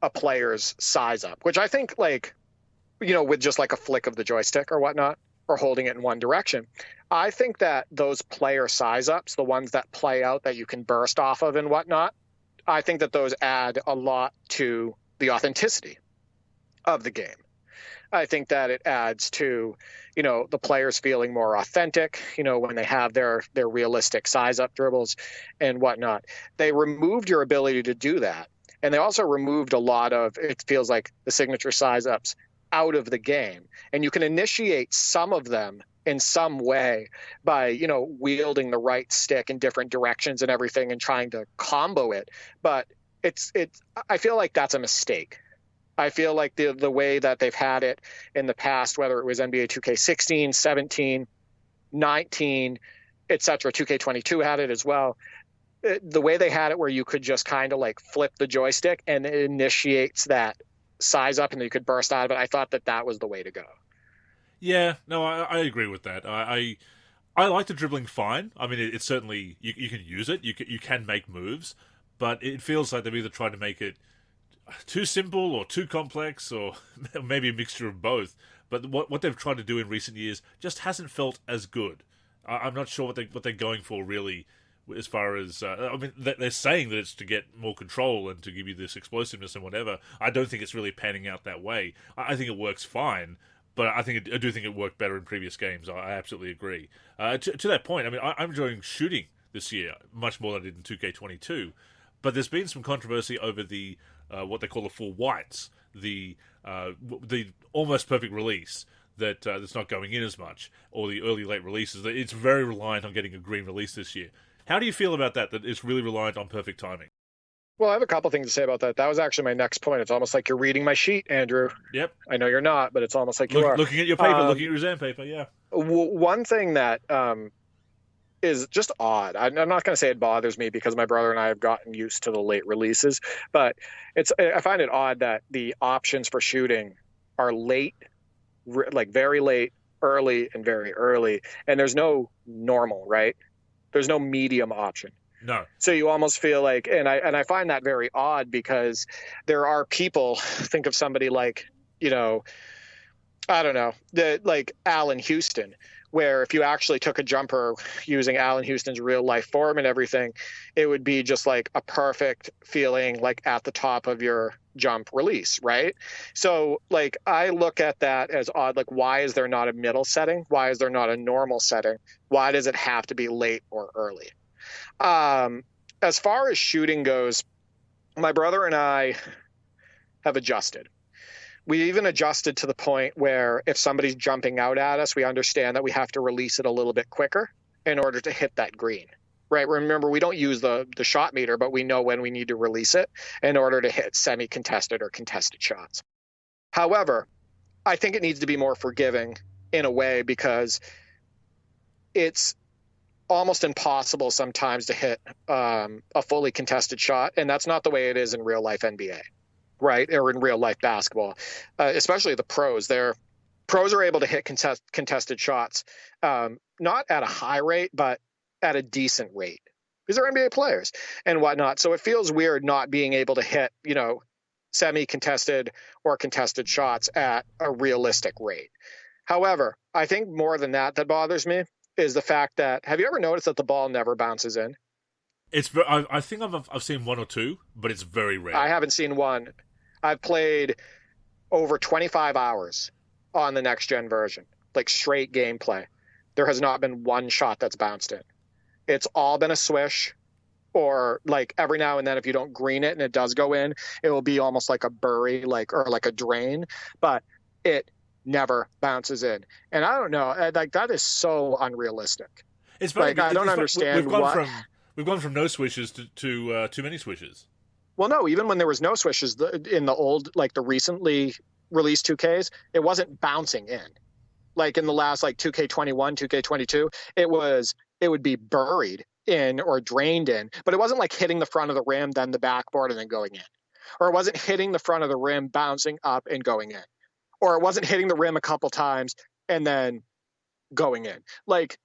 a player's size up, which I think with just like a flick of the joystick or whatnot, or holding it in one direction. I think that those player size ups, the ones that play out that you can burst off of and whatnot, I think that those add a lot to the authenticity of the game. I think that it adds to, the players feeling more authentic, when they have their realistic size up dribbles and whatnot. They removed your ability to do that. And they also removed a lot of, it feels like, the signature size ups out of the game. And you can initiate some of them in some way by, wielding the right stick in different directions and everything and trying to combo it. But I feel like that's a mistake. I feel like the way that they've had it in the past, whether it was NBA 2K16, 17, 19, etc., 2K22 had it as well. The way they had it where you could just kind of like flip the joystick and it initiates that size up and you could burst out of it. I thought that was the way to go. Yeah, no, I agree with that. I like the dribbling fine. I mean, it's certainly, you can use it. You can make moves, but it feels like they've either tried to make it too simple or too complex, or maybe a mixture of both. But what they've tried to do in recent years just hasn't felt as good. I'm not sure what they're going for really, as far as they're saying that it's to get more control and to give you this explosiveness and whatever. I don't think it's really panning out that way. I think it works fine, but I do think it worked better in previous games. I absolutely agree. To that point, I mean, I'm enjoying shooting this year much more than I did in 2K22. But there's been some controversy over the what they call the full whites, the almost perfect release that's not going in as much, or the early late releases. It's very reliant on getting a green release this year. How do you feel about that? That it's really reliant on perfect timing. Well, I have a couple things to say about that. That was actually my next point. It's almost like you're reading my sheet, Andrew. Yep. I know you're not, but it's almost like you are. Looking at your paper, looking at your exam paper, yeah. One thing that is just odd. I'm not going to say it bothers me because my brother and I have gotten used to the late releases, but I find it odd that the options for shooting are late, like very late, early, and very early, and there's no normal, right? There's no medium option. No. So you almost feel like, and I find that very odd because there are people, think of somebody like, I don't know, like Allen Houston, where if you actually took a jumper using Allen Houston's real life form and everything, it would be just like a perfect feeling like at the top of your jump release, right? So like I look at that as odd. Like, why is there not a middle setting? Why is there not a normal setting? Why does it have to be late or early? As far as shooting goes, my brother and I have adjusted. We even adjusted to the point where if somebody's jumping out at us, we understand that we have to release it a little bit quicker in order to hit that green, right? Remember, we don't use the shot meter, but we know when we need to release it in order to hit semi-contested or contested shots. However, I think it needs to be more forgiving in a way, because it's almost impossible sometimes to hit a fully contested shot, and that's not the way it is in real life NBA. Right, or in real life basketball, especially the pros. Pros are able to hit contested shots, not at a high rate, but at a decent rate, because they're NBA players and whatnot. So it feels weird not being able to hit, semi-contested or contested shots at a realistic rate. However, I think more than that bothers me is the fact that, have you ever noticed that the ball never bounces in? I think I've seen one or two, but it's very rare. I haven't seen one. I've played over 25 hours on the next gen version, like straight gameplay. There has not been one shot that's bounced in. It's all been a swish, or like every now and then, if you don't green it and it does go in, it will be almost like a bury, or like a drain, but it never bounces in. And I don't know, like that is so unrealistic. It's very, like I don't understand We've gone from no swishes to too many swishes. Well, no, even when there was no swishes in the old, like the recently released 2Ks, it wasn't bouncing in. Like in the last, like 2K21, 2K22, it would be buried in or drained in, but it wasn't like hitting the front of the rim, then the backboard, and then going in. Or it wasn't hitting the front of the rim, bouncing up and going in. Or it wasn't hitting the rim a couple times and then going in. Like,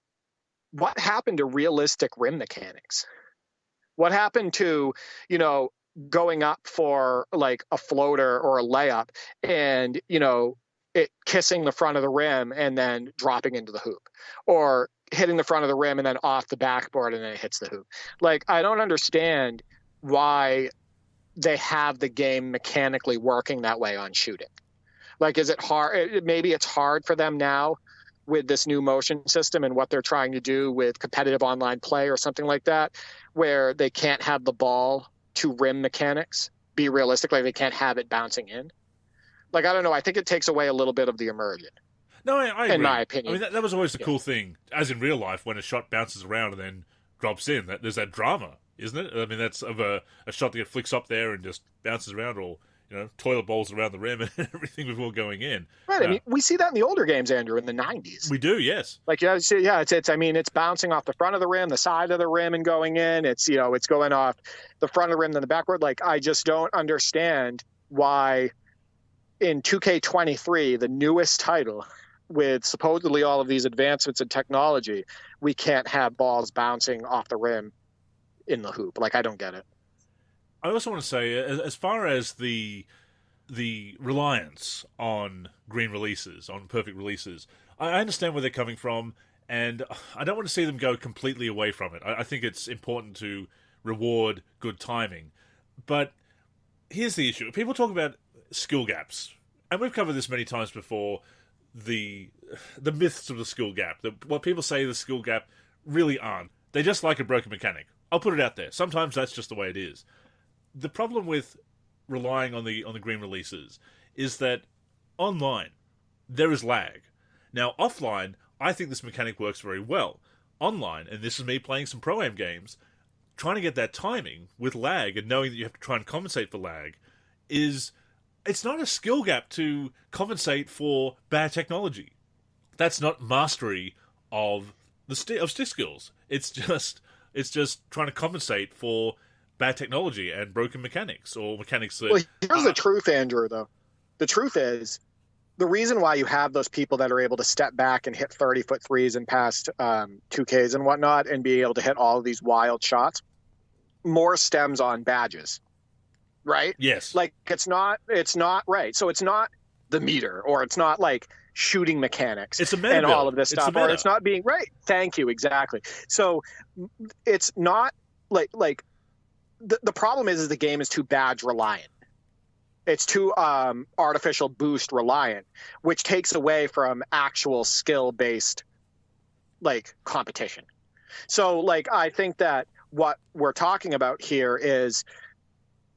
what happened to realistic rim mechanics? What happened to, going up for like a floater or a layup and, it kissing the front of the rim and then dropping into the hoop, or hitting the front of the rim and then off the backboard and then it hits the hoop? Like, I don't understand why they have the game mechanically working that way on shooting. Like, is it hard? Maybe it's hard for them now with this new motion system and what they're trying to do with competitive online play or something like that, where they can't have the ball to rim mechanics be realistic. Like, they can't have it bouncing in. Like, I don't know. I think it takes away a little bit of the immersion. No, I agree. In my opinion. I mean, that was always the cool thing, as in real life, when a shot bounces around and then drops in. There's that drama, isn't it? I mean, that's of a shot that flicks up there and just bounces around, or toilet bowls around the rim and everything before going in. Right. I mean, we see that in the older games, Andrew, in the 90s. We do, yes. Like, it's bouncing off the front of the rim, the side of the rim, and going in. It's going off the front of the rim, then the backward. Like, I just don't understand why in 2K23, the newest title, with supposedly all of these advancements in technology, we can't have balls bouncing off the rim in the hoop. Like, I don't get it. I also want to say, as far as the reliance on green releases, on perfect releases, I understand where they're coming from, and I don't want to see them go completely away from it. I think it's important to reward good timing. But here's the issue. People talk about skill gaps, and we've covered this many times before, the myths of the skill gap. What people say the skill gap really aren't. They just like a broken mechanic. I'll put it out there. Sometimes that's just the way it is. The problem with relying on the green releases is that online there is lag. Now, offline, I think this mechanic works very well. Online, and this is me playing some Pro-Am games, trying to get that timing with lag and knowing that you have to try and compensate for lag it's not a skill gap to compensate for bad technology. That's not mastery of stick skills. It's just trying to compensate for bad technology and broken mechanics, or mechanics that... Well, here's the truth, Andrew, though. The truth is, the reason why you have those people that are able to step back and hit 30-foot threes and past 2Ks and whatnot and be able to hit all of these wild shots more stems on badges, right? Yes. Like, it's not right. So it's not the meter, or it's not like shooting mechanics It's a meta and build. all of this It's stuff, or it's not being right. Thank you, exactly. So it's not like the problem is the game is too badge reliant. It's too artificial boost reliant, which takes away from actual skill based like competition. So like I think that what we're talking about here is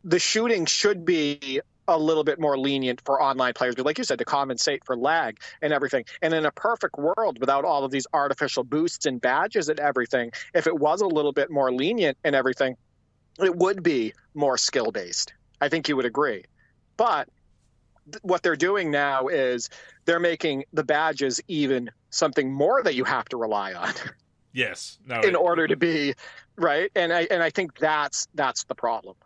the shooting should be a little bit more lenient for online players, but like you said, to compensate for lag and everything. And in a perfect world, without all of these artificial boosts and badges and everything, if it was a little bit more lenient and everything, it would be more skill based. I think you would agree. But what they're doing now is they're making the badges even something more that you have to rely on. Yes. No. In order to be right, and I think that's the problem.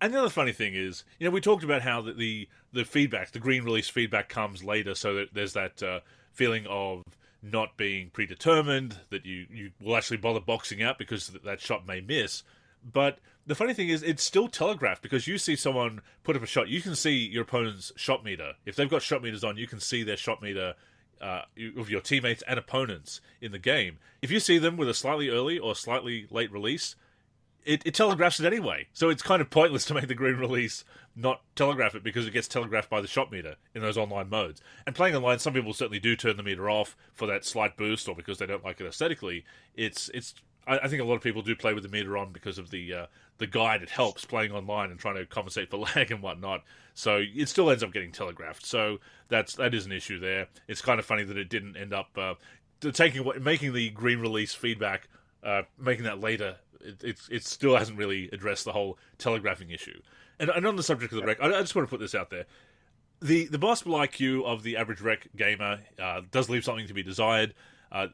And the other funny thing is, we talked about how the feedback, the green release feedback, comes later, so that there's that feeling of not being predetermined, that you will actually bother boxing out because that shot may miss. But the funny thing is, it's still telegraphed, because you see someone put up a shot, you can see your opponent's shot meter. If they've got shot meters on, you can see their shot meter of your teammates and opponents in the game. If you see them with a slightly early or slightly late release, it telegraphs it anyway. So it's kind of pointless to make the green release not telegraph it, because it gets telegraphed by the shot meter in those online modes. And playing online, some people certainly do turn the meter off for that slight boost, or because they don't like it aesthetically. I think a lot of people do play with the meter on because of the guide. It helps playing online and trying to compensate for lag and whatnot. So it still ends up getting telegraphed. So that is an issue there. It's kind of funny that it didn't end up making the green release feedback, making that later. It still hasn't really addressed the whole telegraphing issue. And on the subject of the rec, I just want to put this out there. The basketball IQ of the average rec gamer does leave something to be desired.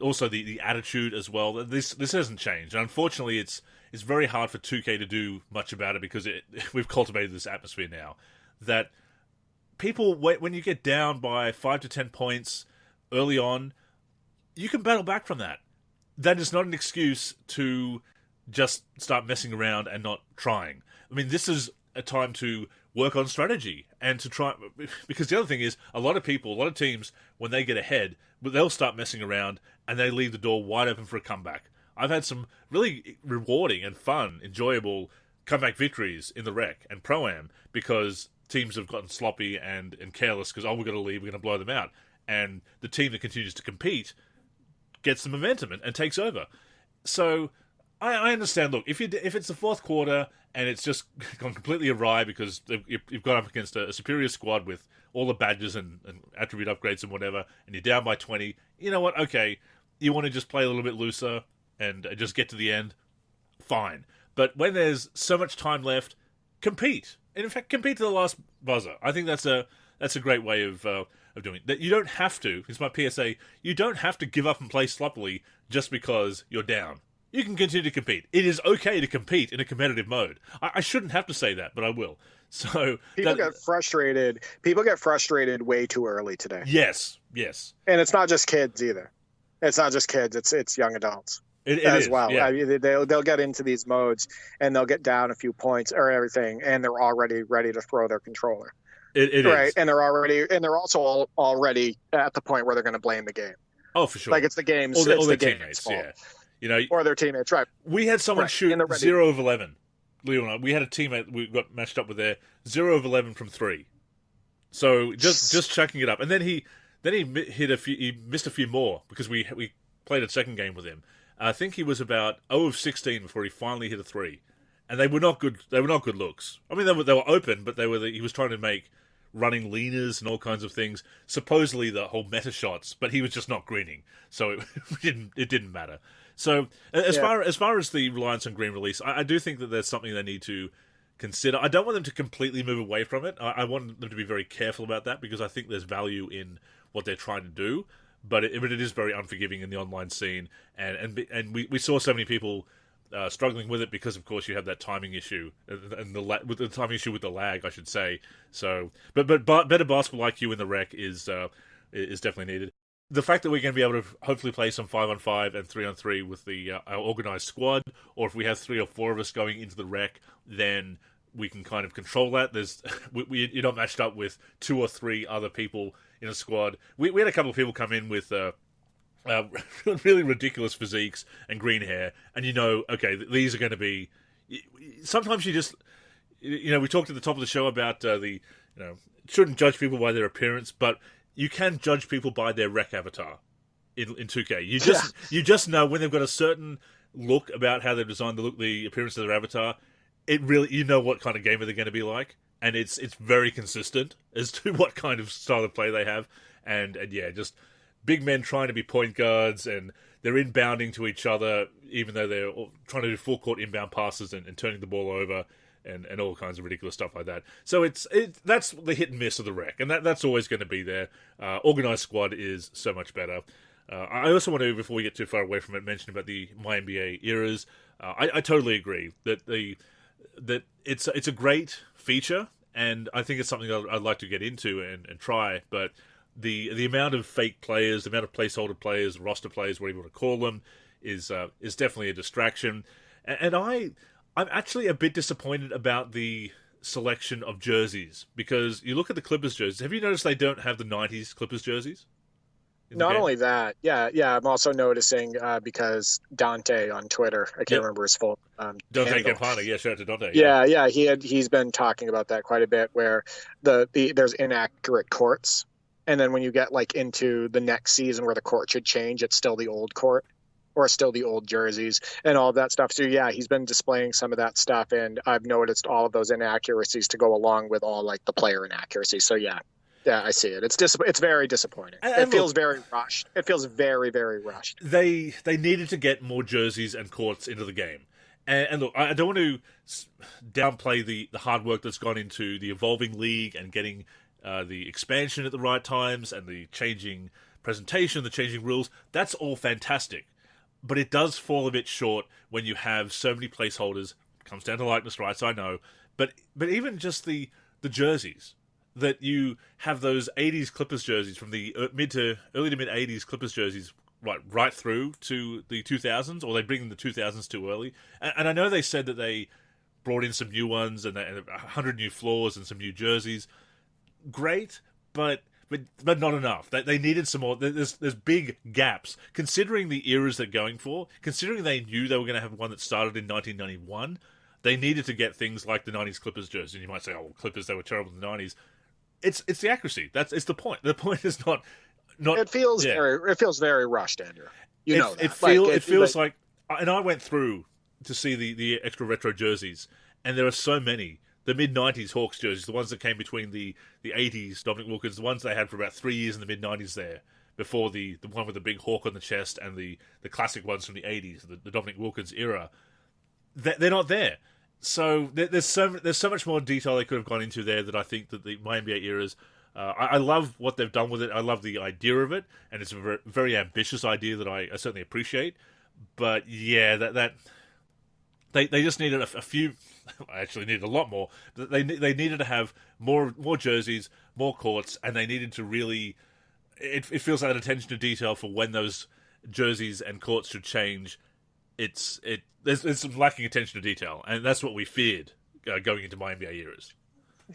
Also, the attitude as well. This hasn't changed. And unfortunately, it's very hard for 2K to do much about it, because we've cultivated this atmosphere now that people, when you get down by 5 to 10 points early on, you can battle back from that. That is not an excuse to just start messing around and not trying. I mean, this is a time to work on strategy and to try, because the other thing is, a lot of teams, when they get ahead, they'll start messing around and they leave the door wide open for a comeback. I've had some really rewarding and fun, enjoyable comeback victories in the rec and pro-am, because teams have gotten sloppy and careless, because, we're going to leave, we're going to blow them out. And the team that continues to compete gets the momentum and takes over. So I understand, look, if it's the fourth quarter and it's just gone completely awry because you've gone up against a superior squad with all the badges and attribute upgrades and whatever, and you're down by 20, you know what, okay, you want to just play a little bit looser and just get to the end, fine. But when there's so much time left, compete. And in fact, compete to the last buzzer. I think that's a great way of doing it. You don't have to, it's my PSA, you don't have to give up and play sloppily just because you're down. You can continue to compete. It is okay to compete in a competitive mode. I shouldn't have to say that, but I will. So people get frustrated. People get frustrated way too early today. Yes. And it's not just kids either. It's not just kids. It's young adults as well. Yeah. I mean, they'll get into these modes and they'll get down a few points or everything, and they're already ready to throw their controller. It right, is. and they're also already at the point where they're going to blame the game. Oh, for sure. Like it's the game's or it's their the teammates. fault. Yeah. Or their teammates, right. We had someone shoot 0 of 11. Leo and I, we had a teammate we got matched up with there, 0 of 11 from 3. So just chucking it up. And then he hit he missed a few more, because we played a second game with him. I think he was about 0 of 16 before he finally hit a 3. And they were not good looks. I mean, they were open, but he was trying to make running leaners and all kinds of things, supposedly the whole meta shots, but he was just not greening, so it didn't matter. So as far as the reliance on green release, I do think that there's something they need to consider. I don't want them to completely move away from it. I want them to be very careful about that, because I think there's value in what they're trying to do, but it is very unforgiving in the online scene, and we saw so many people struggling with it, because of course you have that timing issue and with the timing issue with the lag, I should say. So, but better basketball IQ in the rec is definitely needed. The fact that we're going to be able to hopefully play some 5-on-5 and 3-on-3 with our organised squad, or if we have 3 or 4 of us going into the rec, then we can kind of control that. You're not matched up with 2 or 3 other people in a squad. We had a couple of people come in with really ridiculous physiques and green hair, and okay, these are going to be. Sometimes you just, we talked at the top of the show about shouldn't judge people by their appearance, but you can judge people by their rec avatar in 2K. You just know when they've got a certain look about how they've designed the appearance of their avatar. It really, what kind of gamer they're going to be like, and it's very consistent as to what kind of style of play they have, and yeah, just big men trying to be point guards, and they're inbounding to each other, even though they're trying to do full court inbound passes and turning the ball over, and all kinds of ridiculous stuff like that. So that's the hit and miss of the rec, and that's always going to be there. Organized squad is so much better. I also want to, before we get too far away from it, mention about the My NBA eras. I totally agree that it's a great feature, and I think it's something I'd like to get into and try. But the amount of fake players, the amount of placeholder players, roster players, whatever you want to call them, is definitely a distraction. And I'm actually a bit disappointed about the selection of jerseys, because you look at the Clippers jerseys. Have you noticed they don't have the 90s Clippers jerseys? Not only that, yeah, I'm also noticing because Dante on Twitter, I can't remember his full Dante handle. Campana, shout out to Dante. Yeah, he's been talking about that quite a bit, where there's inaccurate courts, and then when you get like into the next season where the court should change, it's still the old court or still the old jerseys and all of that stuff. So yeah, he's been displaying some of that stuff, and I've noticed all of those inaccuracies to go along with all like the player inaccuracies. So yeah, I see it. It's very disappointing. It feels very rushed. It feels very, very rushed. They needed to get more jerseys and courts into the game. And look, I don't want to downplay the hard work that's gone into the evolving league and getting the expansion at the right times and the changing presentation, the changing rules. That's all fantastic. But it does fall a bit short when you have so many placeholders. It comes down to likeness rights, I know. But even just the jerseys. That you have those 80s Clippers jerseys from the early to mid 80s Clippers jerseys right through to the 2000s, or they bring the 2000s too early. And I know they said that they brought in some new ones and 100 new floors and some new jerseys. Great, but not enough. They needed some more. There's big gaps. Considering the eras they're going for, considering they knew they were going to have one that started in 1991, they needed to get things like the 90s Clippers jersey. And you might say, Clippers, they were terrible in the 90s. It's the accuracy. It's the point. The point is not. It feels very rushed, Andrew. It feels like, and I went through to see the extra retro jerseys, and there are so many. The mid '90s Hawks jerseys, the ones that came between the '80s Dominic Wilkins, the ones they had for about 3 years in the mid '90s there, before the one with the big hawk on the chest, and the classic ones from the '80s, the Dominic Wilkins era. They're not there. So there's so much more detail they could have gone into there that I think that the My NBA eras. I love what they've done with it. I love the idea of it, and it's a very, very ambitious idea that I certainly appreciate. But yeah, that they just needed a few. I actually needed a lot more. But they needed to have more jerseys, more courts, and they needed to really. It feels like attention to detail for when those jerseys and courts should change. There's some lacking attention to detail, and that's what we feared going into My NBA eras.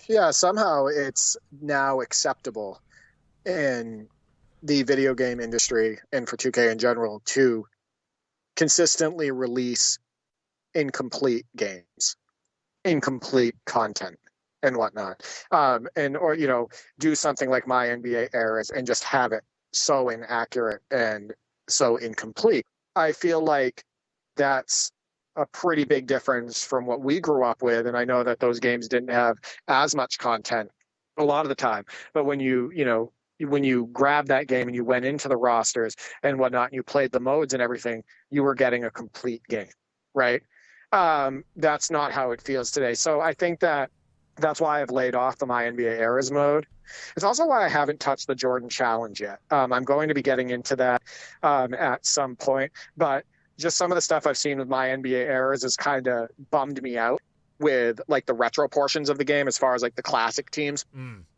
Yeah, somehow it's now acceptable in the video game industry and for 2K in general to consistently release incomplete games, incomplete content, and whatnot, or do something like My NBA eras and just have it so inaccurate and so incomplete. I feel like that's a pretty big difference from what we grew up with. And I know that those games didn't have as much content a lot of the time. But when you grabbed that game and you went into the rosters and whatnot, and you played the modes and everything, you were getting a complete game, right? That's not how it feels today. So I think that's why I've laid off the My NBA eras mode. It's also why I haven't touched the Jordan Challenge yet. I'm going to be getting into that at some point, but just some of the stuff I've seen with My NBA eras has kind of bummed me out with like the retro portions of the game, as far as like the classic teams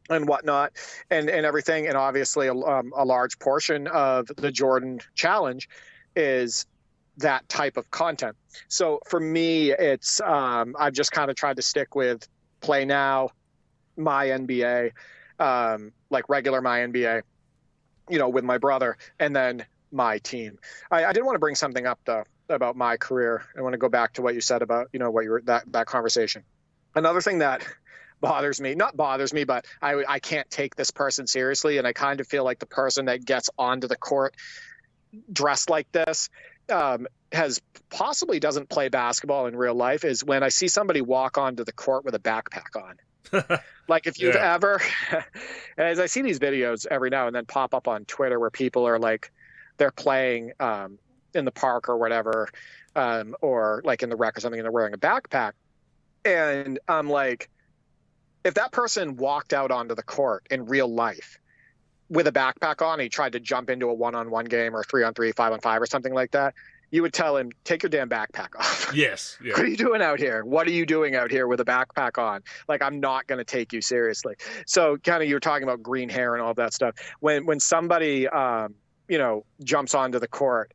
and whatnot and everything. And obviously a large portion of the Jordan Challenge is that type of content. So for me, it's I've just kind of tried to stick with Play Now, My NBA, like regular My NBA, with my brother, and then my team. I did want to bring something up though about my career. I want to go back to what you said about what you were that conversation. Another thing that not bothers me, but I can't take this person seriously, and I kind of feel like the person that gets onto the court dressed like this has possibly doesn't play basketball in real life, is when I see somebody walk onto the court with a backpack on. Like if you've ever, as I see these videos every now and then pop up on Twitter where people are like, they're playing in the park or whatever, or like in the rec or something, and they're wearing a backpack. And I'm like, if that person walked out onto the court in real life with a backpack on, and he tried to jump into a 1-on-1 game or 3-on-3, 5-on-5 or something like that, you would tell him, take your damn backpack off. Yes. Yeah. What are you doing out here? What are you doing out here with a backpack on? Like, I'm not going to take you seriously. So kind of, you were talking about green hair and all that stuff. When somebody, jumps onto the court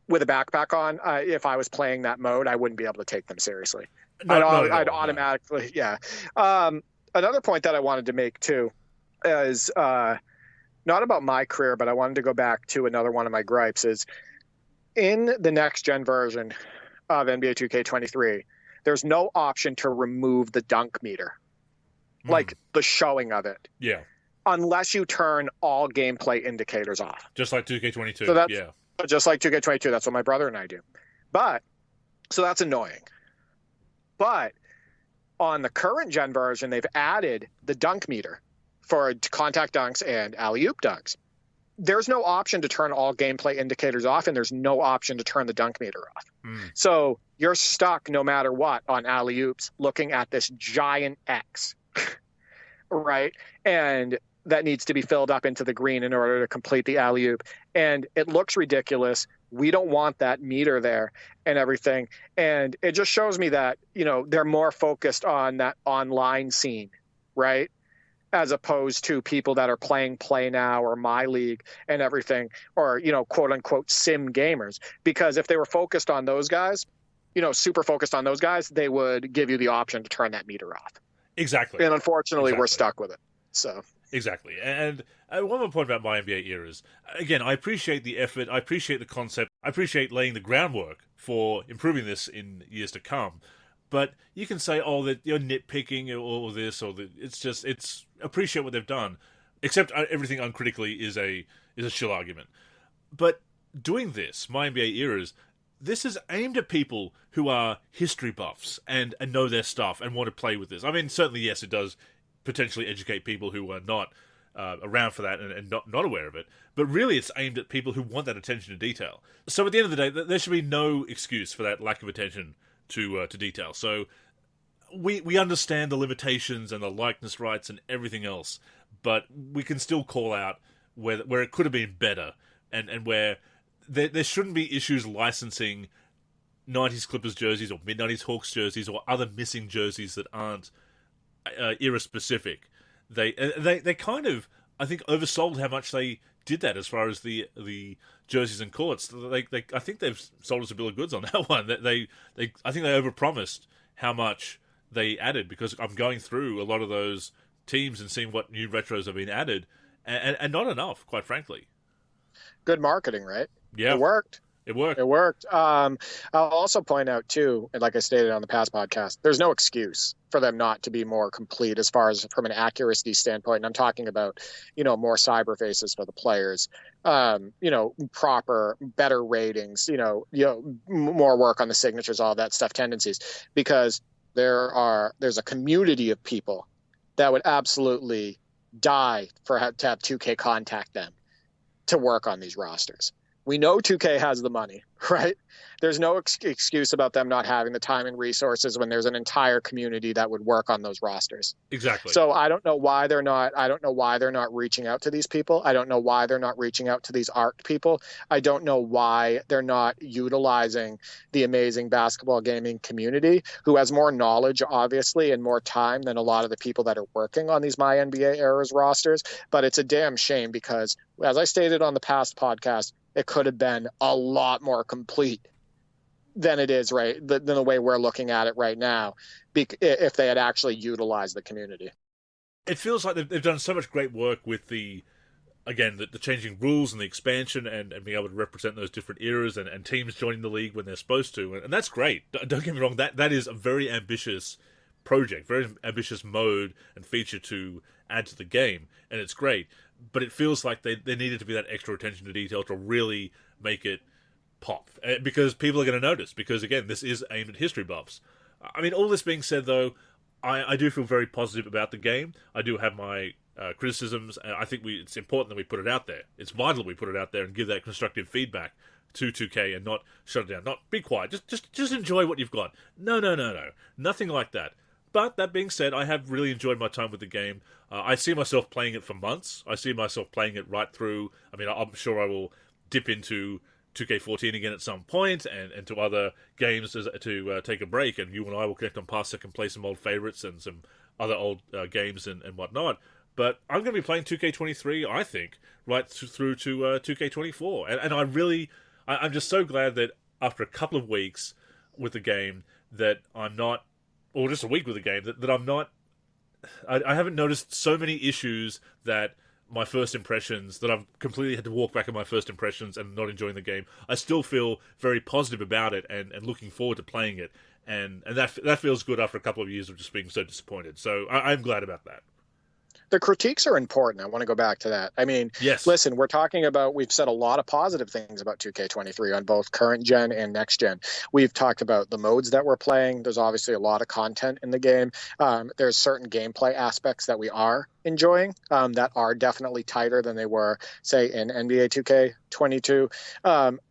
with a backpack on, if I was playing that mode, I wouldn't be able to take them seriously. I'd automatically, yeah. Another point that I wanted to make too is not about my career, but I wanted to go back to another one of my gripes is in the next gen version of NBA 2K23, there's no option to remove the dunk meter, like the showing of it. Yeah. Unless you turn all gameplay indicators off. Just like 2K22. So just like 2K22. That's what my brother and I do. So that's annoying. But on the current gen version, they've added the dunk meter for contact dunks and alley-oop dunks. There's no option to turn all gameplay indicators off, and there's no option to turn the dunk meter off. So you're stuck no matter what on alley-oops looking at this giant X, right? And that needs to be filled up into the green in order to complete the alley-oop. And it looks ridiculous. We don't want that meter there and everything. And it just shows me that, they're more focused on that online scene, right? As opposed to people that are playing Play Now or My League and everything, or, quote unquote sim gamers. Because if they were focused on those guys, super focused on those guys, they would give you the option to turn that meter off. Exactly. And unfortunately, we're stuck with it. So. Exactly. And one more point about my NBA eras. Again, I appreciate the effort. I appreciate the concept. I appreciate laying the groundwork for improving this in years to come. But you can say, that you're nitpicking or this or that. It's appreciate what they've done. Except everything uncritically is a shill argument. But doing this, my NBA eras, this is aimed at people who are history buffs and know their stuff and want to play with this. I mean, certainly, yes, it does potentially educate people who are not around for that and not aware of it. But really, it's aimed at people who want that attention to detail. So at the end of the day, there should be no excuse for that lack of attention to detail. So we understand the limitations and the likeness rights and everything else, but we can still call out where it could have been better and where there shouldn't be issues licensing 90s Clippers jerseys or mid-90s Hawks jerseys or other missing jerseys that aren't era-specific. They kind of, I think, oversold how much they did that as far as the jerseys and courts. I think they've sold us a bill of goods on that one. I think they overpromised how much they added, because I'm going through a lot of those teams and seeing what new retros have been added, and not enough, quite frankly. Good marketing, right? Yeah. It worked. It worked. It worked. I'll also point out, too, and like I stated on the past podcast, there's no excuse for them not to be more complete as far as from an accuracy standpoint. And I'm talking about, more cyber faces for the players, proper, better ratings, more work on the signatures, all that stuff, tendencies, because there's a community of people that would absolutely die to have 2K contact them to work on these rosters. We know 2K has the money, right? There's no excuse about them not having the time and resources when there's an entire community that would work on those rosters. Exactly. So I don't know why they're not reaching out to these people. I don't know why they're not reaching out to these art people. I don't know why they're not utilizing the amazing basketball gaming community, who has more knowledge, obviously, and more time than a lot of the people that are working on these My NBA Eras rosters. But it's a damn shame because, as I stated on the past podcast, it could have been a lot more complete than it is than the way we're looking at it right now, if they had actually utilized the community. It feels like they've done so much great work with the changing rules and the expansion and being able to represent those different eras and teams joining the league when they're supposed to. And that's great. Don't get me wrong, that is a very ambitious project, very ambitious mode and feature to add to the game, and it's great. But it feels like there needed to be that extra attention to detail to really make it pop. Because people are going to notice, because, again, this is aimed at history buffs. I mean, all this being said, though, I do feel very positive about the game. I do have my criticisms. I think it's important that we put it out there. It's vital that we put it out there and give that constructive feedback to 2K and not shut it down. Not be quiet. Just enjoy what you've got. No. Nothing like that. But that being said, I have really enjoyed my time with the game. I see myself playing it for months. I see myself playing it right through. I mean, I'm sure I will dip into 2K14 again at some point, and to other games to take a break, and you and I will connect on Parsec and play some old favorites and some other old games and whatnot. But I'm going to be playing 2K23, I think, right through to 2K24. And I'm just so glad that after a couple of weeks with the game that I'm not, or just a week with the game, that I'm not, I haven't noticed so many issues that my first impressions, that I've completely had to walk back on my first impressions and not enjoying the game. I still feel very positive about it and looking forward to playing it. And that feels good after a couple of years of just being so disappointed. So I'm glad about that. The critiques are important. I want to go back to that. I mean, yes. Listen, we've said a lot of positive things about 2K23 on both current gen and next gen. We've talked about the modes that we're playing. There's obviously a lot of content in the game. There's certain gameplay aspects that we are enjoying that are definitely tighter than they were, say, in NBA 2K22.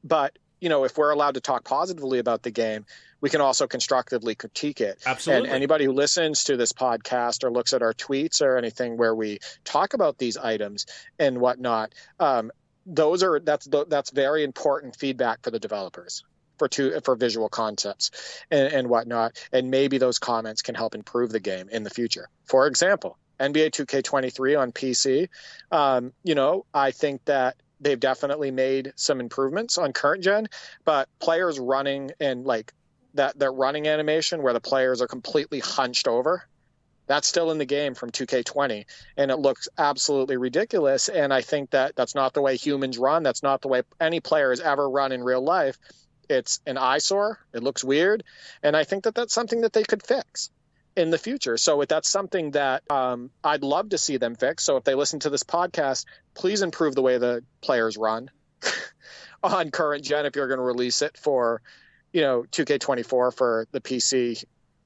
But, if we're allowed to talk positively about the game, we can also constructively critique it. Absolutely. And anybody who listens to this podcast or looks at our tweets or anything where we talk about these items and whatnot, that's very important feedback for the developers for visual concepts and whatnot. And maybe those comments can help improve the game in the future. For example, NBA 2K23 on PC, I think that they've definitely made some improvements on current gen, but players running and that running animation where the players are completely hunched over, that's still in the game from 2K20, and it looks absolutely ridiculous. And I think that that's not the way humans run. That's not the way any player has ever run in real life. It's an eyesore. It looks weird. And I think that that's something that they could fix in the future. So that's something that I'd love to see them fix. So if they listen to this podcast, please improve the way the players run on current gen if you're going to release it for 2K24 for the PC,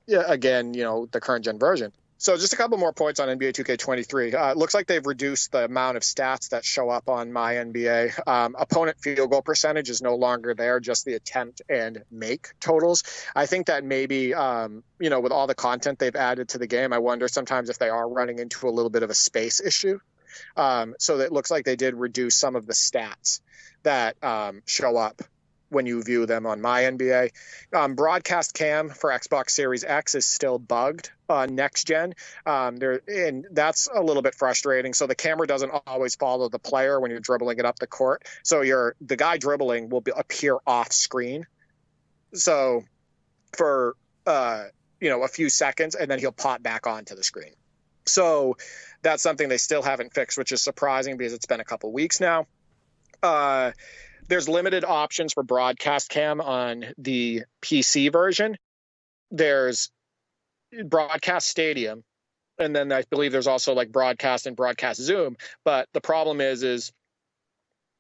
again, the current gen version. So just a couple more points on NBA 2K23. It looks like they've reduced the amount of stats that show up on my NBA. Opponent field goal percentage is no longer there, just the attempt and make totals. I think that maybe, with all the content they've added to the game, I wonder sometimes if they are running into a little bit of a space issue. So it looks like they did reduce some of the stats that show up when you view them on my NBA. Broadcast cam for Xbox Series X is still bugged on next gen. And that's a little bit frustrating. So the camera doesn't always follow the player when you're dribbling it up the court. So the guy dribbling will appear off screen. So for a few seconds, and then he'll pop back onto the screen. So that's something they still haven't fixed, which is surprising because it's been a couple weeks now. There's limited options for broadcast cam on the PC version. There's broadcast stadium, and then I believe there's also broadcast and broadcast zoom. But the problem is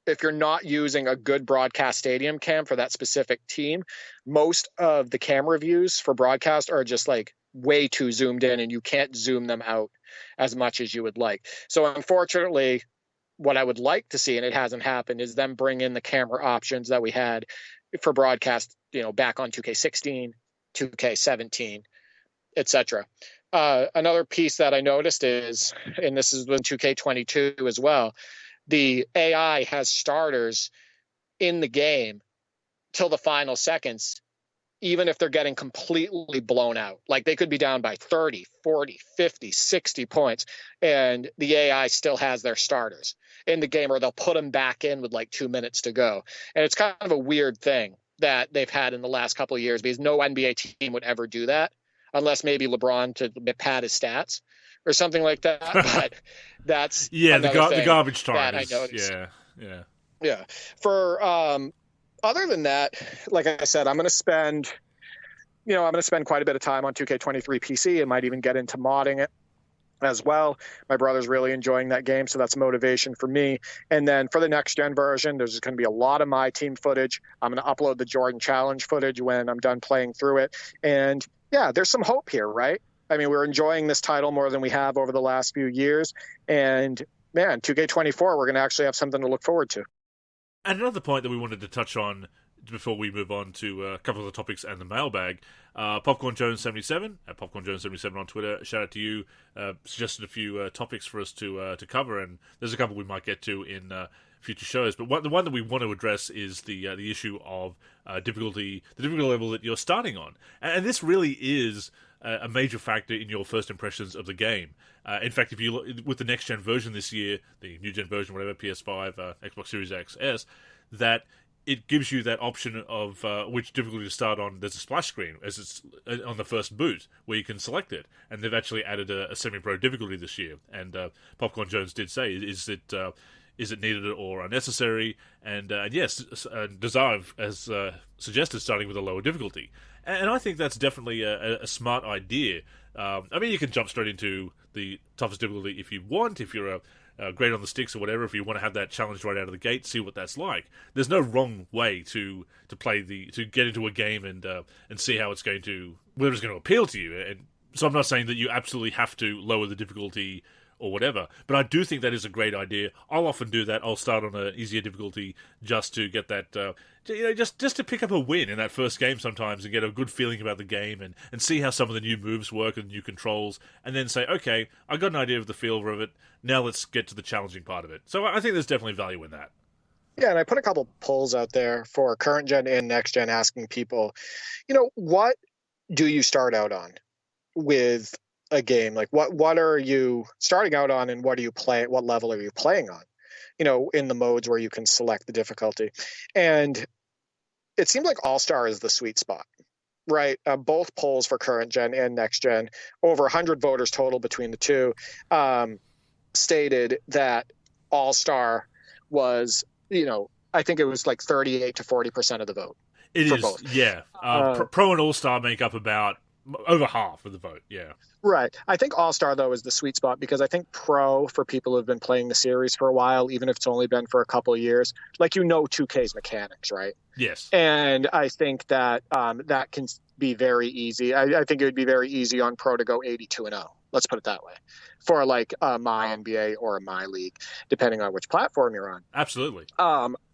if you're not using a good broadcast stadium cam for that specific team, most of the camera views for broadcast are just way too zoomed in, and you can't zoom them out as much as you would like. So unfortunately, what I would like to see, and it hasn't happened, is them bring in the camera options that we had for broadcast, back on 2K16, 2K17, etc. Another piece that I noticed is, and this is in 2K22 as well, the AI has starters in the game till the final seconds, even if they're getting completely blown out. They could be down by 30, 40, 50, 60 points, and the AI still has their starters. in the game, or they'll put them back in with like 2 minutes to go. And it's kind of a weird thing that they've had in the last couple of years, because no NBA team would ever do that unless maybe LeBron to pad his stats or something like that. But that's the garbage time that is, I noticed. Yeah. For other than that, like I said, I'm going to spend quite a bit of time on 2K23 PC. I might even get into modding it as well. My brother's really enjoying that game, so that's motivation for me. And then for the next gen version, there's going to be a lot of my team footage. I'm going to upload the Jordan Challenge footage when I'm done playing through it. And yeah, there's some hope here, right? I mean, we're enjoying this title more than we have over the last few years. And man, 2K24, we're going to actually have something to look forward to. And another point that we wanted to touch on before we move on to a couple of the topics and the mailbag, Popcorn Jones 77 at Popcorn Jones 77 on Twitter. Shout out to you. Suggested a few topics for us to cover, and there's a couple we might get to in future shows. But the one that we want to address is the issue of difficulty, the difficulty level that you're starting on, and this really is a major factor in your first impressions of the game. In fact, if you look with the next gen version this year, the new gen version, whatever, PS5, Xbox Series X, S, that it gives you that option of which difficulty to start on. There's a splash screen as it's on the first boot where you can select it, and they've actually added a semi-pro difficulty this year. And Popcorn Jones did say, is it needed or unnecessary? And yes, Desire has suggested starting with a lower difficulty, and I think that's definitely a smart idea. I mean, you can jump straight into the toughest difficulty if you want, if you're great on the sticks or whatever, if you want to have that challenge right out of the gate, see what that's like. There's no wrong way to play to get into a game and see how it's going to, whether it's going to appeal to you. And so I'm not saying that you absolutely have to lower the difficulty or whatever, but I do think that is a great idea. I'll often do that. I'll start on an easier difficulty just to get that, just to pick up a win in that first game sometimes and get a good feeling about the game and see how some of the new moves work and new controls, and then say, okay, I got an idea of the feel of it. Now let's get to the challenging part of it. So I think there's definitely value in that. Yeah, and I put a couple polls out there for current gen and next gen, asking people, what do you start out on with a game? Like what are you starting out on, and what level are you playing on, in the modes where you can select the difficulty? And it seems like All-Star is the sweet spot, right? Both polls for current gen and next gen, over 100 voters total between the two, stated that All-Star was, I think it was like 38 to 40% of the vote. It is, both. Yeah. Pro and All-Star make up about over half of the vote, yeah. Right. I think All-Star, though, is the sweet spot, because I think Pro, for people who have been playing the series for a while, even if it's only been for a couple of years, 2K's mechanics, right? Yes. And I think that that can be very easy. I think it would be very easy on Pro to go 82-0. Let's put it that way, for like my NBA or my league, depending on which platform you're on. Absolutely.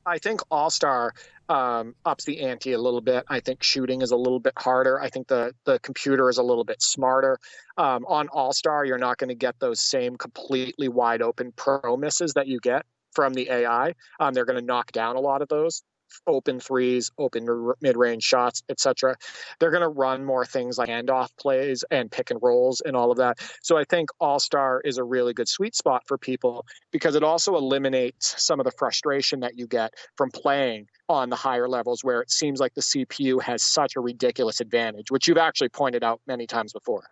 I think All-Star ups the ante a little bit. I think shooting is a little bit harder. I think the computer is a little bit smarter. On All-Star, you're not going to get those same completely wide open pro misses that you get from the AI. They're going to knock down a lot of those open threes, open mid-range shots, etc. They're going to run more things like handoff plays and pick and rolls and all of that. So I think All-Star is a really good sweet spot for people, because it also eliminates some of the frustration that you get from playing on the higher levels, where it seems like the CPU has such a ridiculous advantage, which you've actually pointed out many times before,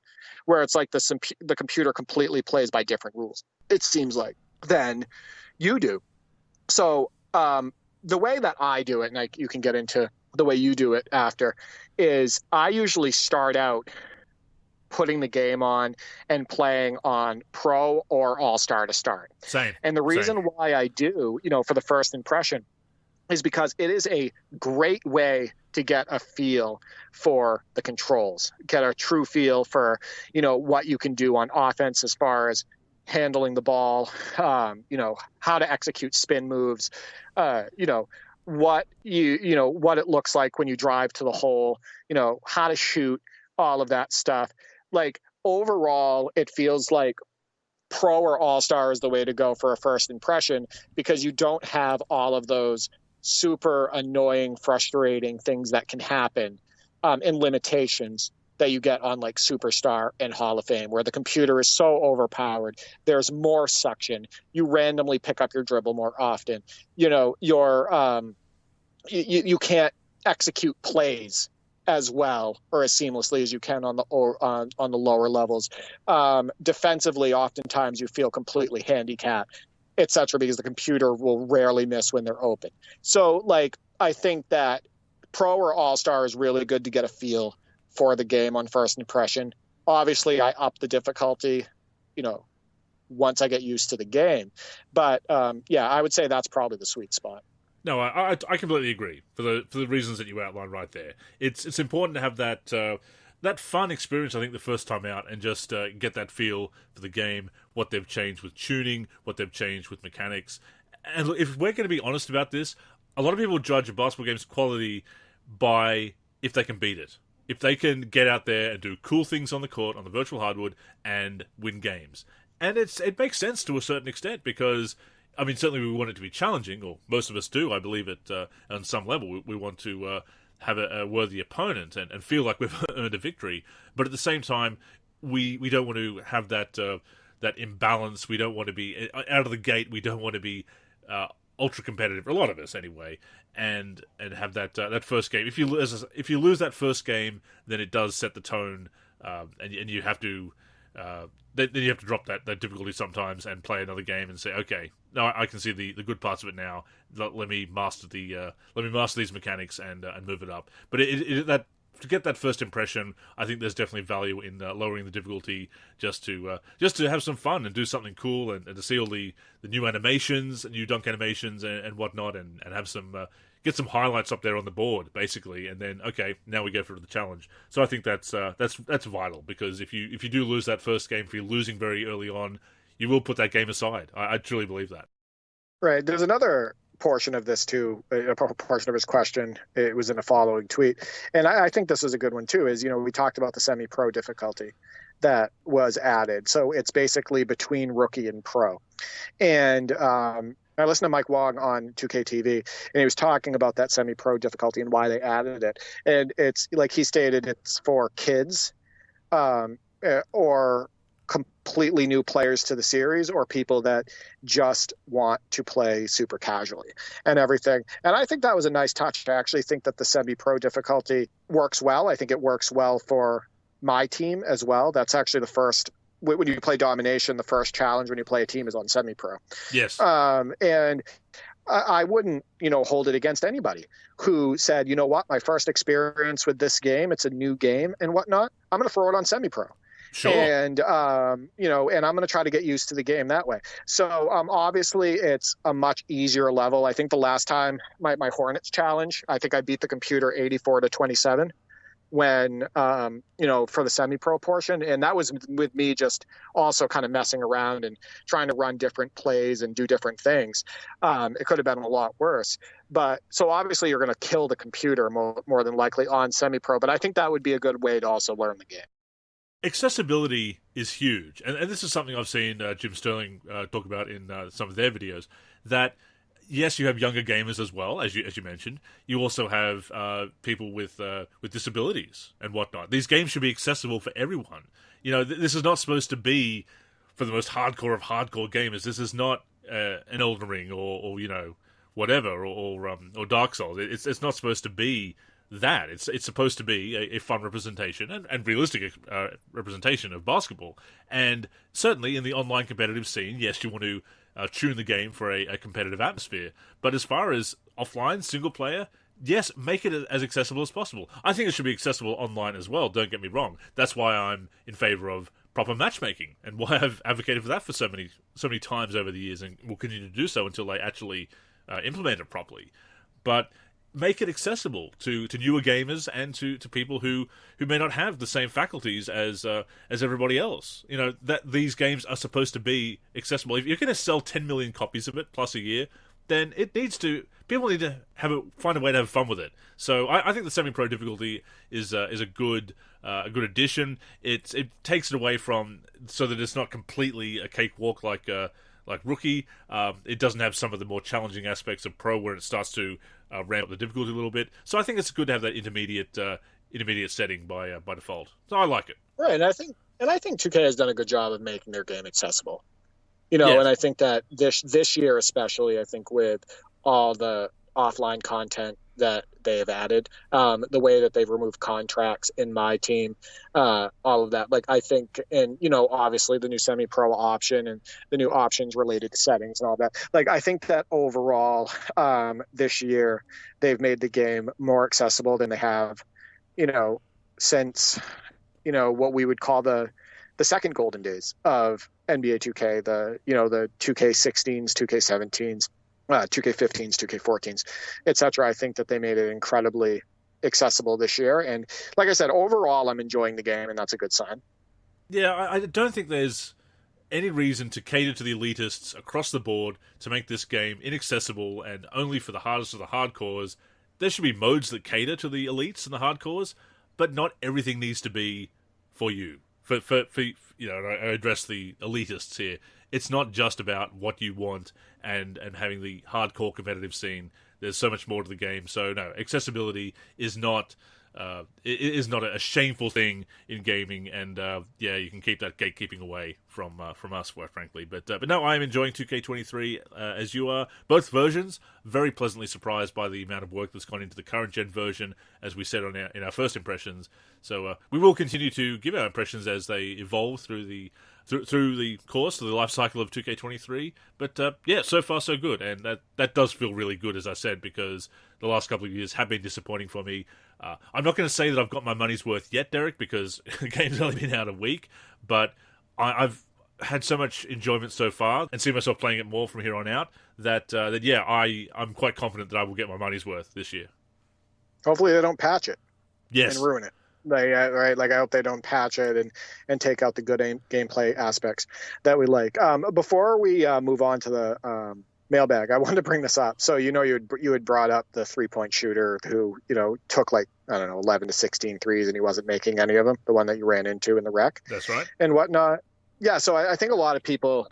where it's like the computer completely plays by different rules, it seems like, than you do. So the way that I do it, and you can get into the way you do it after, is I usually start out putting the game on and playing on Pro or All-Star to start. Same. And the reason why I do, for the first impression, is because it is a great way to get a feel for the controls, get a true feel for, what you can do on offense as far as handling the ball, how to execute spin moves, what it looks like when you drive to the hole, how to shoot, all of that stuff. Like overall, it feels like Pro or All-Star is the way to go for a first impression, because you don't have all of those super annoying, frustrating things that can happen and limitations that you get on like Superstar and Hall of Fame, where the computer is so overpowered. There's more suction. You randomly pick up your dribble more often. You can't execute plays as well or as seamlessly as you can on the lower levels. Defensively, oftentimes you feel completely handicapped, etc., because the computer will rarely miss when they're open. So, like, I think that Pro or All-Star is really good to get a feel for the game on first impression. Obviously, I up the difficulty, once I get used to the game. But I would say that's probably the sweet spot. No, I completely agree for the reasons that you outlined right there. It's important to have that fun experience, I think, the first time out, and just get that feel for the game, what they've changed with tuning, what they've changed with mechanics. And look, if we're going to be honest about this, a lot of people judge a basketball game's quality by if they can beat it. If they can get out there and do cool things on the court, on the virtual hardwood, and win games. And it makes sense to a certain extent, because, I mean, certainly we want it to be challenging, or most of us do, I believe it, on some level. We want to have a worthy opponent and feel like we've earned a victory. But at the same time, we don't want to have that imbalance. We don't want to be, out of the gate, we don't want to be ultra competitive, a lot of us anyway, and have that first game. If you lose that first game, then it does set the tone, and you have to then you have to drop that difficulty sometimes and play another game and say, okay, no, I can see the good parts of it now. Let me master these mechanics and move it up. But to get that first impression, I think there's definitely value in lowering the difficulty just to have some fun and do something cool, and to see all the new animations, new dunk animations and whatnot, and have some get some highlights up there on the board, basically, and then, okay, now we go for the challenge. So I think that's vital, because if you do lose that first game, if you're losing very early on, you will put that game aside. I truly believe that. Right. There's another portion of this too, a portion of his question. It was in a following tweet, and I think this is a good one too. Is, we talked about the semi-pro difficulty that was added, so it's basically between rookie and pro. And I listened to Mike Wong on 2K TV, and he was talking about that semi-pro difficulty and why they added it. And it's like he stated, it's for kids, or completely new players to the series, or people that just want to play super casually and everything. And I think that was a nice touch. I actually think that the semi-pro difficulty works well. I think it works well for my team as well. That's actually the first, when you play domination, the first challenge when you play a team is on semi-pro. Yes. And I wouldn't, hold it against anybody who said, you know what, my first experience with this game, it's a new game and whatnot, I'm going to throw it on semi-pro. Sure. And, and I'm going to try to get used to the game that way. So obviously it's a much easier level. I think the last time my Hornets challenge, I think I beat the computer 84-27 when, for the semi-pro portion. And that was with me just also kind of messing around and trying to run different plays and do different things. It could have been a lot worse. But so obviously you're going to kill the computer more than likely on semi-pro. But I think that would be a good way to also learn the game. Accessibility is huge, and this is something I've seen Jim Sterling talk about in some of their videos, that yes, you have younger gamers as well, as you mentioned. You also have people with disabilities and whatnot. These games should be accessible for everyone. This is not supposed to be for the most hardcore of hardcore gamers. This is not an Elden Ring or whatever or Dark Souls. It's not supposed to be that. It's supposed to be a fun representation and realistic representation of basketball. And certainly in the online competitive scene, yes, you want to tune the game for a competitive atmosphere. But as far as offline, single player, yes, make it as accessible as possible. I think it should be accessible online as well, don't get me wrong. That's why I'm in favor of proper matchmaking, and why I've advocated for that for so many times over the years, and will continue to do so until they actually implement it properly. But make it accessible to newer gamers and to people who may not have the same faculties as everybody else. That these games are supposed to be accessible. If you're going to sell 10 million copies of it plus a year, then people need to find a way to have fun with it. So I think the semi-pro difficulty is a good addition. It takes it away from, so that it's not completely a cakewalk like rookie. It doesn't have some of the more challenging aspects of pro, where it starts to ramp up the difficulty a little bit. So I think it's good to have that intermediate intermediate setting by default. So I like it. Right, and I think 2K has done a good job of making their game accessible. You know, Yeah. and I think that this year especially, I think with all the offline content that they have added, the way that they've removed contracts in my team, all of that. Like I think, and you know, obviously the new semi-pro option and the new options related to settings and all that. Like I think that overall, this year they've made the game more accessible than they have, you know, since, you know, what we would call the second golden days of NBA 2K, the 2K16s, 2K17s, 2K15s, 2K14s, etc. I think that they made it incredibly accessible this year, and like I said, overall, I'm enjoying the game, and that's a good sign. Yeah, I don't think there's any reason to cater to the elitists across the board to make this game inaccessible and only for the hardest of the hardcores. There should be modes that cater to the elites and the hardcores, but not everything needs to be for you. For you know, I address the elitists here. It's not just about what you want and having the hardcore competitive scene. There's so much more to the game. So no, accessibility is not a shameful thing in gaming, and yeah, you can keep that gatekeeping away from us, quite frankly. But no, I am enjoying 2K23 as you are. Both versions, very pleasantly surprised by the amount of work that's gone into the current gen version, as we said in our first impressions. So we will continue to give our impressions as they evolve through the course, through the life cycle of 2K23. But yeah, so far so good, and that does feel really good, as I said, because the last couple of years have been disappointing for me. I'm not going to say that I've got my money's worth yet, Derek, because the game's only been out a week, but I've had so much enjoyment so far and see myself playing it more from here on out that yeah, I'm quite confident that I will get my money's worth this year. Hopefully they don't patch it. Yes. And ruin it. Right, like I hope they don't patch it and take out the good gameplay aspects that we like. Before we move on to the mailbag, I wanted to bring this up. So you had brought up the 3-point shooter who took like, I don't know, 11 to 16 threes and he wasn't making any of them. The one that you ran into in the wreck. That's right. And whatnot. Yeah, so I think a lot of people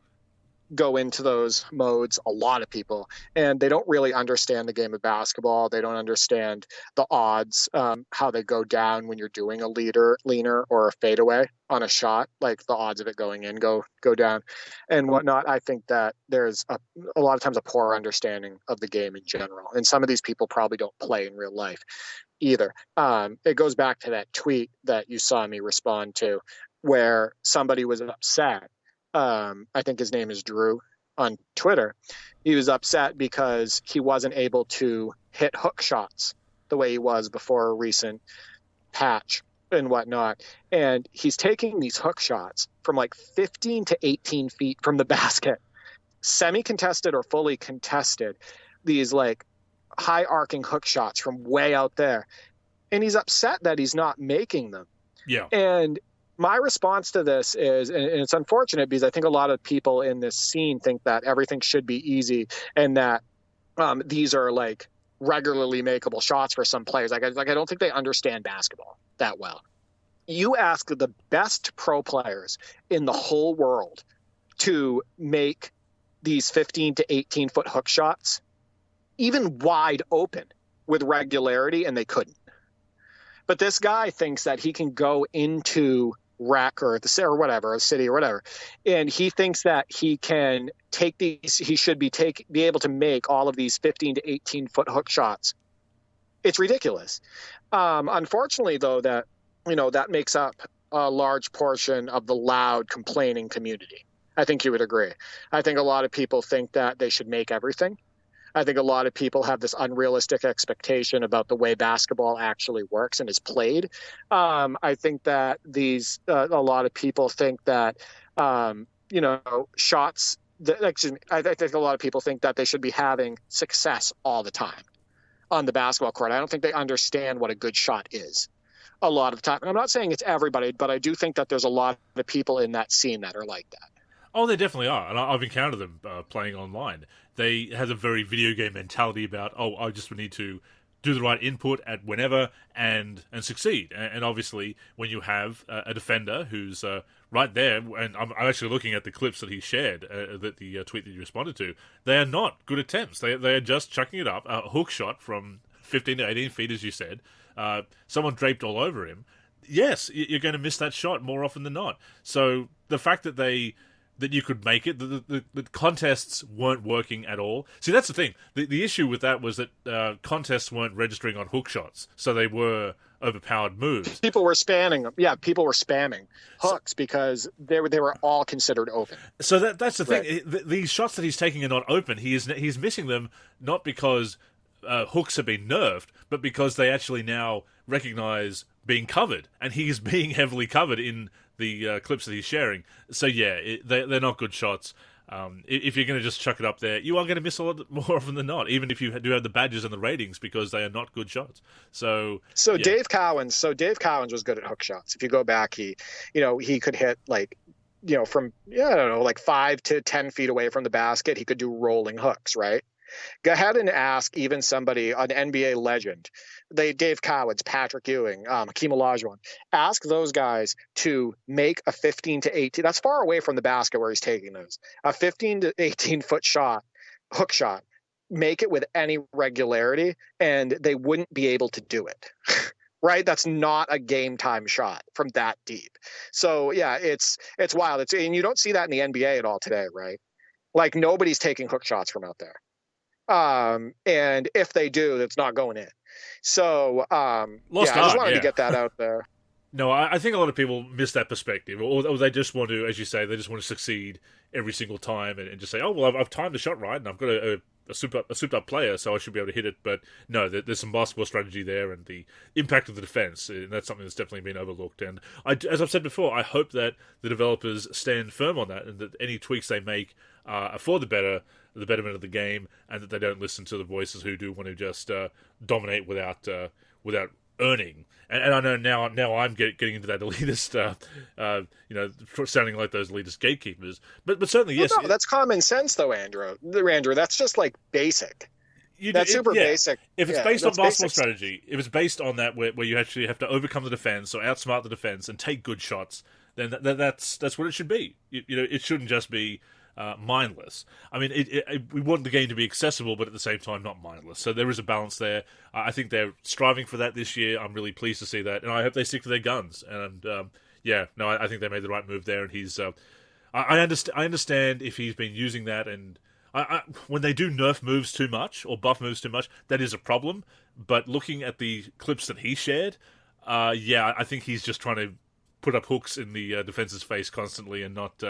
go into those modes, a lot of people, and they don't really understand the game of basketball. They don't understand the odds, how they go down when you're doing a leaner or a fadeaway on a shot, like the odds of it going in go down and whatnot. I think that there's a lot of times a poor understanding of the game in general, and some of these people probably don't play in real life either. It goes back to that tweet that you saw me respond to where somebody was upset. I think his name is Drew on Twitter. He was upset because he wasn't able to hit hook shots the way he was before a recent patch and whatnot. And he's taking these hook shots from like 15 to 18 feet from the basket, semi-contested or fully contested, these like high arcing hook shots from way out there. And he's upset that he's not making them. Yeah. And my response to this is, and it's unfortunate because I think a lot of people in this scene think that everything should be easy and that these are like regularly makeable shots for some players. I don't think they understand basketball that well. You ask the best pro players in the whole world to make these 15 to 18 foot hook shots, even wide open with regularity, and they couldn't. But this guy thinks that he can go into rec or the whatever, a city or whatever, and he thinks that he can take these. He should be able to make all of these 15 to 18 foot hook shots. It's ridiculous. Unfortunately, though, that makes up a large portion of the loud complaining community. I think you would agree. I think a lot of people think that they should make everything. I think a lot of people have this unrealistic expectation about the way basketball actually works and is played. I think that a lot of people think that, shots. I think a lot of people think that they should be having success all the time on the basketball court. I don't think they understand what a good shot is a lot of the time. And I'm not saying it's everybody, but I do think that there's a lot of people in that scene that are like that. Oh, they definitely are, and I've encountered them playing online. They have a very video game mentality about, I just need to do the right input at whenever and succeed. And obviously, when you have a defender who's right there, and I'm actually looking at the clips that he shared, the tweet that you responded to, they are not good attempts. They are just chucking it up, a hook shot from 15 to 18 feet, as you said, someone draped all over him, yes, you're going to miss that shot more often than not. So the fact that you could make it, the contests weren't working at all. See, that's the thing. The issue with that was that contests weren't registering on hook shots, so they were overpowered moves. People were spamming them. Yeah, people were spamming hooks because they were all considered open. So that's the thing. Right. These shots that he's taking are not open. He's missing them not because hooks have been nerfed, but because they actually now recognize being covered, and he's being heavily covered in the clips that he's sharing. So yeah, they're not good shots. If you're going to just chuck it up there, you are going to miss a lot more often than not, even if you do have the badges and the ratings, because they are not good shots. So yeah. Dave Cowens was good at hook shots. If you go back, he could hit from I don't know, like 5 to 10 feet away from the basket. He could do rolling hooks, right? Go ahead and ask even somebody, an NBA legend, Dave Cowens, Patrick Ewing, Hakeem Olajuwon. Ask those guys to make a 15 to 18. That's far away from the basket where he's taking those. A 15 to 18 foot shot, hook shot. Make it with any regularity, and they wouldn't be able to do it. Right? That's not a game time shot from that deep. So yeah, it's wild. And you don't see that in the NBA at all today, right? Like nobody's taking hook shots from out there. And if they do, it's not going in. So, I just wanted to get that out there. No, I think a lot of people miss that perspective, or they just want to, as you say, they just want to succeed every single time and just say, oh, well, I've timed the shot right, and I've got a souped up player, so I should be able to hit it. But no, there's some basketball strategy there, and the impact of the defense, and that's something that's definitely been overlooked. And as I've said before, I hope that the developers stand firm on that, and that any tweaks they make are for the betterment of the game, and that they don't listen to the voices who do want to just dominate without earning. And I know now I'm getting into that elitist, sounding like those elitist gatekeepers. But certainly, yes. No, that's common sense, though, Andrew. Andrew, that's just like basic. That's super basic. If it's based on basketball strategy, if it's based on that, where you actually have to overcome the defense or outsmart the defense and take good shots, then that's what it should be. It shouldn't just be mindless. I mean, we want the game to be accessible, but at the same time not mindless. So there is a balance there. I think they're striving for that this year. I'm really pleased to see that, and I hope they stick to their guns. And I think they made the right move there. And he's, I understand if he's been using that, and when they do nerf moves too much or buff moves too much, that is a problem. But looking at the clips that he shared, I think he's just trying to put up hooks in the defense's face constantly, and not.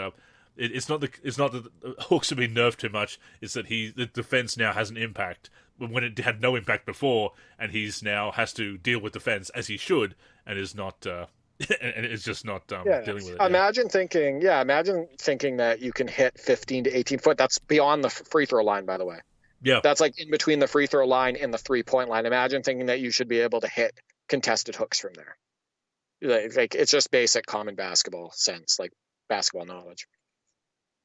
It's not that the hooks have been nerfed too much. It's that the defense now has an impact when it had no impact before, and he's now has to deal with defense as he should, and is not. And it's just not dealing with it. Imagine thinking that you can hit 15 to 18 foot. That's beyond the free throw line, by the way. Yeah, that's like in between the free throw line and the 3-point line. Imagine thinking that you should be able to hit contested hooks from there. Like it's just basic common basketball sense, like basketball knowledge.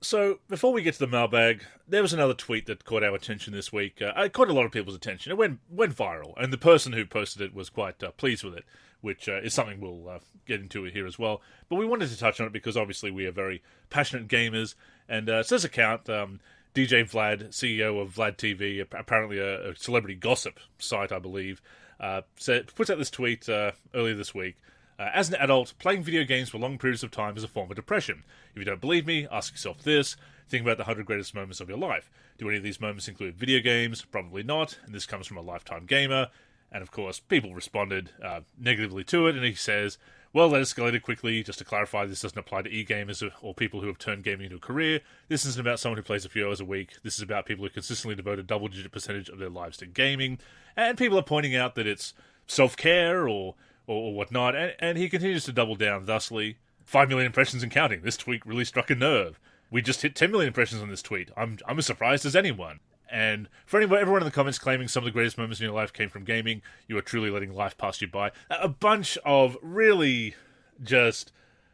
So, before we get to the mailbag, there was another tweet that caught our attention this week. It caught a lot of people's attention. It went viral, and the person who posted it was quite pleased with it, which is something we'll get into here as well. But we wanted to touch on it because obviously we are very passionate gamers, and it says account, DJ Vlad, CEO of Vlad TV, apparently a celebrity gossip site, I believe, puts out this tweet earlier this week. As an adult, playing video games for long periods of time is a form of depression. If you don't believe me, ask yourself this. Think about the 100 greatest moments of your life. Do any of these moments include video games? Probably not, and this comes from a lifetime gamer. And of course, people responded negatively to it, and he says, well, that escalated quickly. Just to clarify, this doesn't apply to e-gamers or people who have turned gaming into a career. This isn't about someone who plays a few hours a week. This is about people who consistently devote a double-digit percentage of their lives to gaming. And people are pointing out that it's self-care or whatnot, and he continues to double down thusly. 5 million impressions and counting. This tweet really struck a nerve. We just hit 10 million impressions on this tweet. I'm as surprised as anyone. And for everyone in the comments claiming some of the greatest moments in your life came from gaming, you are truly letting life pass you by. A bunch of really just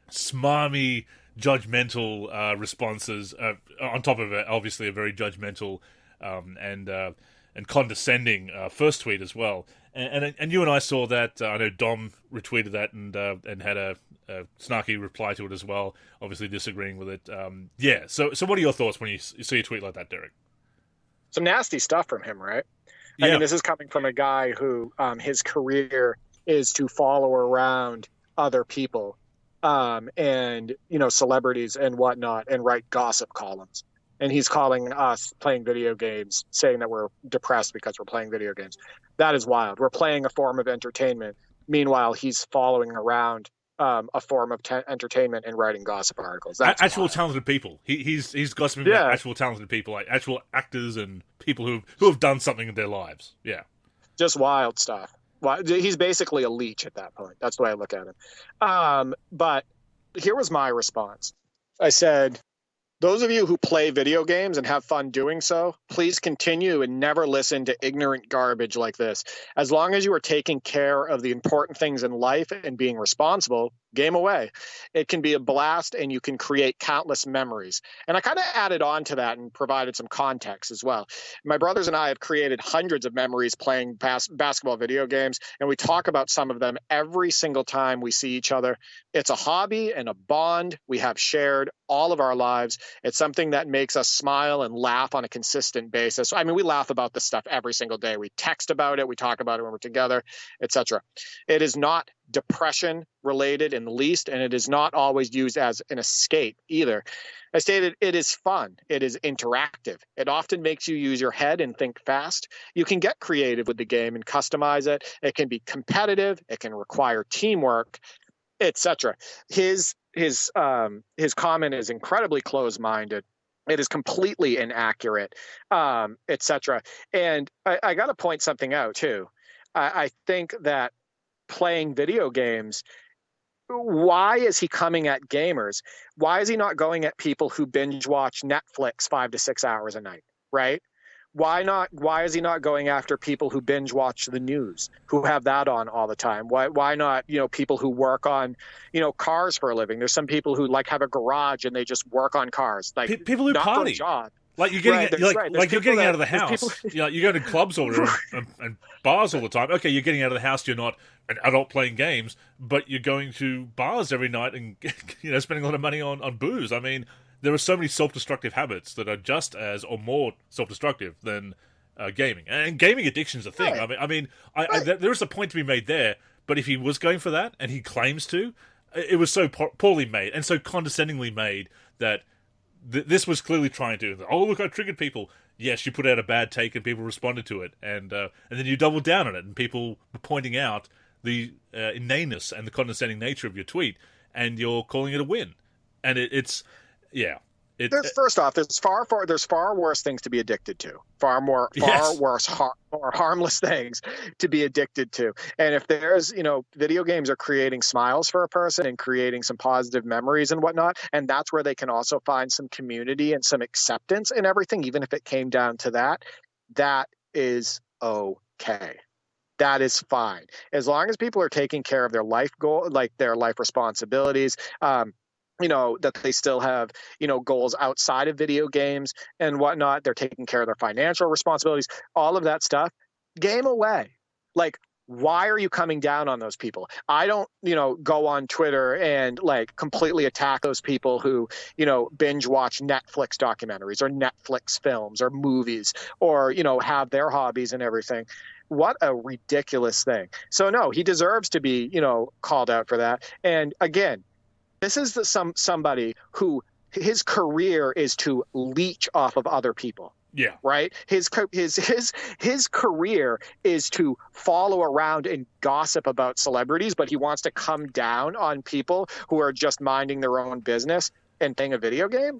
smarmy, judgmental responses, on top of obviously a very judgmental and condescending first tweet as well. And you and I saw that. I know Dom retweeted that and had a snarky reply to it as well, obviously disagreeing with it. So what are your thoughts when you see a tweet like that, Derek? Some nasty stuff from him, right? I mean, this is coming from a guy who his career is to follow around other people, and, celebrities and whatnot, and write gossip columns. And he's calling us playing video games, saying that we're depressed because we're playing video games. That is wild. We're playing a form of entertainment. Meanwhile, he's following around a form of entertainment and writing gossip articles. That's actual wild. Talented people. He's gossiping about actual talented people, like actual actors and people who have done something in their lives. Yeah, just wild stuff. He's basically a leech at that point. That's the way I look at him. But here was my response. I said, those of you who play video games and have fun doing so, please continue and never listen to ignorant garbage like this. As long as you are taking care of the important things in life and being responsible, game away. It can be a blast and you can create countless memories. And I kind of added on to that and provided some context as well. My brothers and I have created hundreds of memories playing basketball video games, and we talk about some of them every single time we see each other. It's a hobby and a bond we have shared all of our lives. It's something that makes us smile and laugh on a consistent basis. I mean, we laugh about this stuff every single day. We text about it. We talk about it when we're together, etc. It is not depression related in the least, and it is not always used as an escape either. I stated it is fun. It is interactive. It often makes you use your head and think fast. You can get creative with the game and customize it. It can be competitive. It can require teamwork, etc. His comment is incredibly closed-minded. It is completely inaccurate, etc. And I got to point something out too. I think that playing video games, why is he coming at gamers? Why is he not going at people who binge watch Netflix 5 to 6 hours a night, right? Why is he not going after people who binge watch the news, who have that on all the time? Why not, people who work on, cars for a living? There's some people who have a garage and they just work on cars, like people who not party. for a job. Like you're getting you're getting out of the house. You go to clubs all and bars all the time. Okay, you're getting out of the house. You're not an adult playing games, but you're going to bars every night and spending a lot of money on booze. I mean, there are so many self-destructive habits that are just as or more self-destructive than gaming. And gaming addiction is a thing. Right. There is a point to be made there. But if he was going for that, and he claims to, it was so poorly made and so condescendingly made that. This was clearly trying to. Oh, look! I triggered people. Yes, you put out a bad take, and people responded to it, and then you doubled down on it, and people were pointing out the inaneness and the condescending nature of your tweet, and you're calling it a win. And it's first off, there's far worse things to be addicted to. Far worse, more harmless things to be addicted to. And if there's, video games are creating smiles for a person and creating some positive memories and whatnot, and that's where they can also find some community and some acceptance and everything, even if it came down to that, that is okay. That is fine. As long as people are taking care of their life goal, like their life responsibilities, that they still have, goals outside of video games and whatnot. They're taking care of their financial responsibilities, all of that stuff. Game away. Like, why are you coming down on those people? I don't, go on Twitter and completely attack those people who, binge watch Netflix documentaries or Netflix films or movies or, have their hobbies and everything. What a ridiculous thing. So no, he deserves to be, called out for that. And again, this is somebody who his career is to leech off of other people. Yeah. Right. His career is to follow around and gossip about celebrities, but he wants to come down on people who are just minding their own business and playing a video game.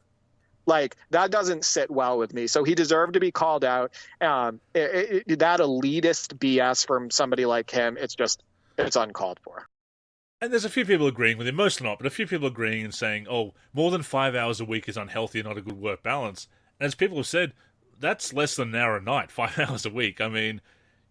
That doesn't sit well with me. So he deserved to be called out. That elitist BS from somebody like him, it's uncalled for. And there's a few people agreeing with him, most not, but a few people agreeing and saying, oh, more than 5 hours a week is unhealthy and not a good work balance. And as people have said, that's less than an hour a night, 5 hours a week. I mean,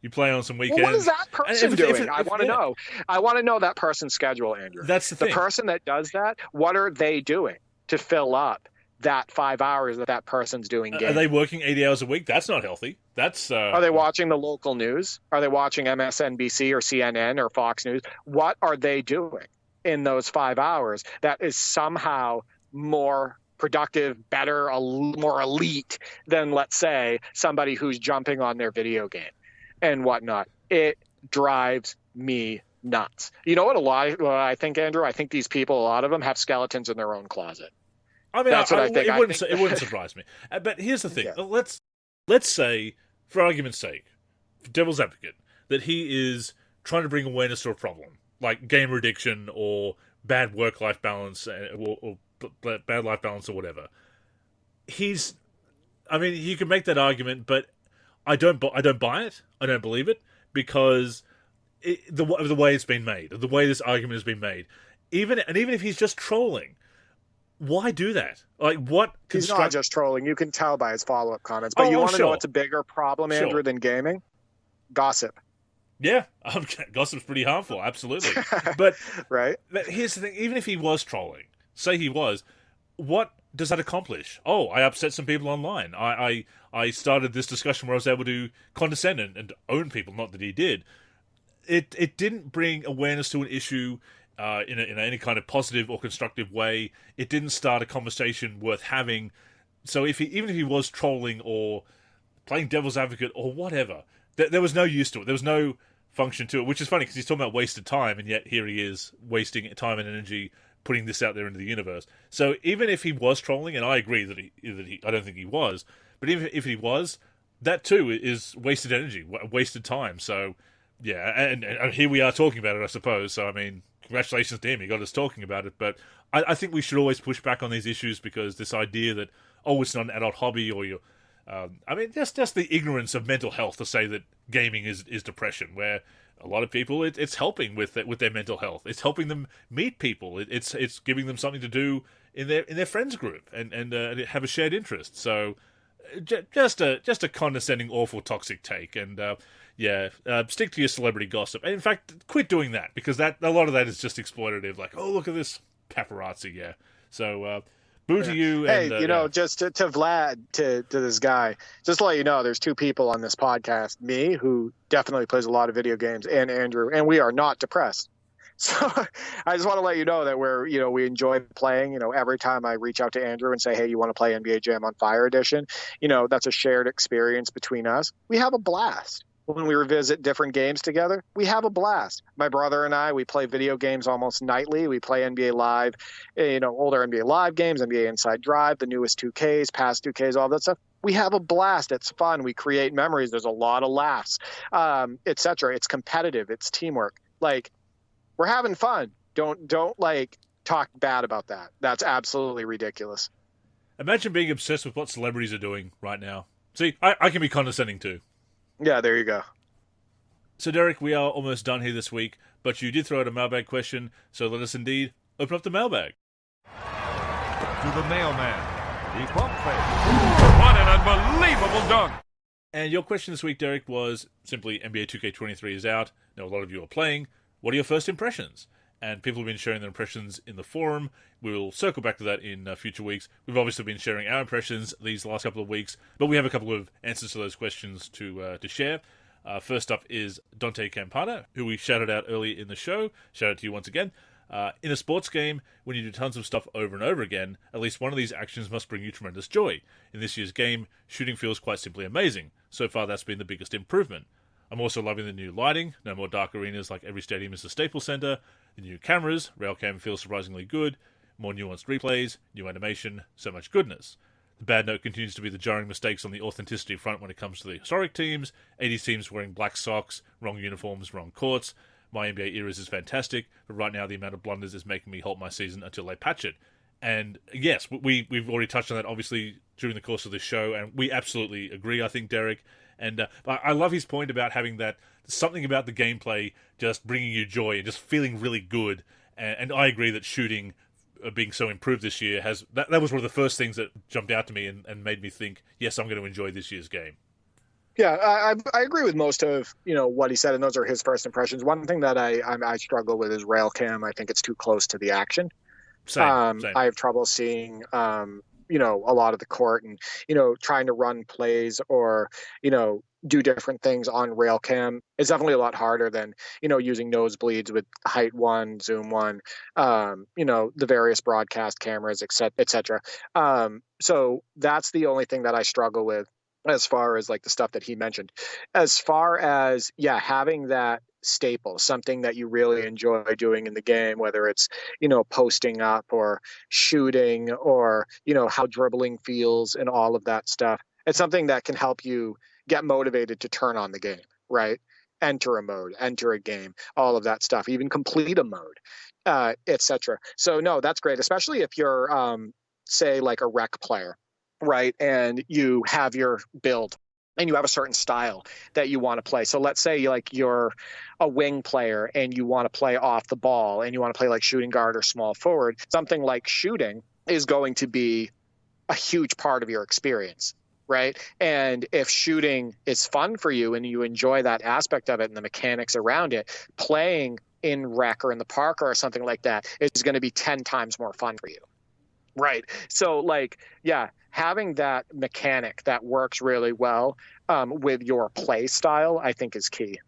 you play on some weekends. Well, what is that person doing? I want to know. I want to know that person's schedule, Andrew. That's the thing. The person that does that, what are they doing to fill up that 5 hours that person's doing game? Are they working 80 hours a week? That's not healthy. Are they watching the local news? Are they watching MSNBC or CNN or Fox News? What are they doing in those 5 hours that is somehow more productive, better, more elite than, let's say, somebody who's jumping on their video game and whatnot? It drives me nuts. You know what I think, Andrew? I think these people, a lot of them, have skeletons in their own closet. I mean, That's what I think. It wouldn't surprise me. But here's the thing. Yeah. Let's say, for argument's sake, devil's advocate, that he is trying to bring awareness to a problem, like gamer addiction or bad work-life balance or bad life balance or whatever. You can make that argument, but I don't buy it. I don't believe it, because the way it's been made, the way this argument has been made, even if he's just trolling, why do that? Like, what? He's not just trolling. You can tell by his follow-up comments. But you want to know what's a bigger problem, Andrew, than gaming? Gossip. Yeah, gossip's pretty harmful, absolutely. But right. But here's the thing: even if he was trolling, say he was, what does that accomplish? Oh, I upset some people online. I started this discussion where I was able to condescend and own people. Not that he did. It didn't bring awareness to an issue in any kind of positive or constructive way. It didn't start a conversation worth having. So even if he was trolling or playing devil's advocate or whatever, there was no use to it. There was no function to it, which is funny because he's talking about wasted time, and yet here he is wasting time and energy putting this out there into the universe. So even if he was trolling, and I agree that he I don't think he was, but even if he was, that too is wasted energy, wasted time. So yeah, and here we are talking about it, I suppose. So I mean, congratulations to him, he got us talking about it. But I think we should always push back on these issues, because this idea that, oh, it's not an adult hobby, or you're just the ignorance of mental health to say that gaming is depression, where a lot of people it's helping with their mental health. It's helping them meet people. It's giving them something to do in their friends group and have a shared interest. So just a condescending, awful, toxic take. And stick to your celebrity gossip. And in fact, quit doing that, because a lot of that is just exploitative. Like, oh, look at this paparazzi. Yeah. So. Boo to you. Hey, just to Vlad, to this guy, just to let you know, there's two people on this podcast, me, who definitely plays a lot of video games, and Andrew, and we are not depressed. So I just want to let you know that we enjoy playing. Every time I reach out to Andrew and say, hey, you want to play NBA Jam on Fire Edition? That's a shared experience between us. We have a blast. When we revisit different games together, we have a blast. My brother and I, we play video games almost nightly. We play NBA Live, older NBA Live games, NBA Inside Drive, the newest 2Ks, past 2Ks, all that stuff. We have a blast. It's fun. We create memories. There's a lot of laughs, etc. It's competitive. It's teamwork. Like, we're having fun. Don't talk bad about that. That's absolutely ridiculous. Imagine being obsessed with what celebrities are doing right now. See, I can be condescending too. Yeah, there you go. So, Derek, we are almost done here this week, but you did throw out a mailbag question, so let us indeed open up the mailbag. To the mailman, the pump fake. What an unbelievable dunk! And your question this week, Derek, was simply NBA 2K23 is out. Now, a lot of you are playing. What are your first impressions? And people have been sharing their impressions in the forum. We will circle back to that in future weeks. We've obviously been sharing our impressions these last couple of weeks, but we have a couple of answers to those questions to share. First up is Dante Campana, who we shouted out early in the show. Shout out to you once again. In a sports game, when you do tons of stuff over and over again, at least one of these actions must bring you tremendous joy. In this year's game, shooting feels quite simply amazing. So far, that's been the biggest improvement. I'm also loving the new lighting. No more dark arenas like every stadium is a Staples Center. The new cameras. Railcam feels surprisingly good. More nuanced replays. New animation. So much goodness. The bad note continues to be the jarring mistakes on the authenticity front when it comes to the historic teams. 80s teams wearing black socks, wrong uniforms, wrong courts. My NBA eras is fantastic, but right now the amount of blunders is making me halt my season until they patch it. And yes, we've already touched on that, obviously, during the course of this show, and we absolutely agree, I think, Derek. And I love his point about having that something about the gameplay just bringing you joy and just feeling really good. And I agree that shooting being so improved this year that was one of the first things that jumped out to me and made me think, yes, I'm going to enjoy this year's game. Yeah, I agree with most of what he said, and those are his first impressions. One thing that I struggle with is Railcam. I think it's too close to the action. Same. I have trouble seeing a lot of the court and trying to run plays or do different things on Railcam. It's definitely a lot harder than using nosebleeds with height 1, zoom 1, the various broadcast cameras, etc. So that's the only thing that I struggle with as far as like the stuff that he mentioned. As far as having that staple, something that you really enjoy doing in the game, whether it's, posting up or shooting or, how dribbling feels and all of that stuff. It's something that can help you get motivated to turn on the game, right? Enter a mode, enter a game, all of that stuff, even complete a mode, etc. So no, that's great, especially if you're, say, like a rec player, right? And you have your build and you have a certain style that you want to play. So let's say like you're a wing player and you want to play off the ball and you want to play like shooting guard or small forward. Something like shooting is going to be a huge part of your experience, right? And if shooting is fun for you and you enjoy that aspect of it and the mechanics around it, playing in rec or in the park or something like that is going to be 10 times more fun for you. Right. So like, yeah, having that mechanic that works really well with your play style, I think is key.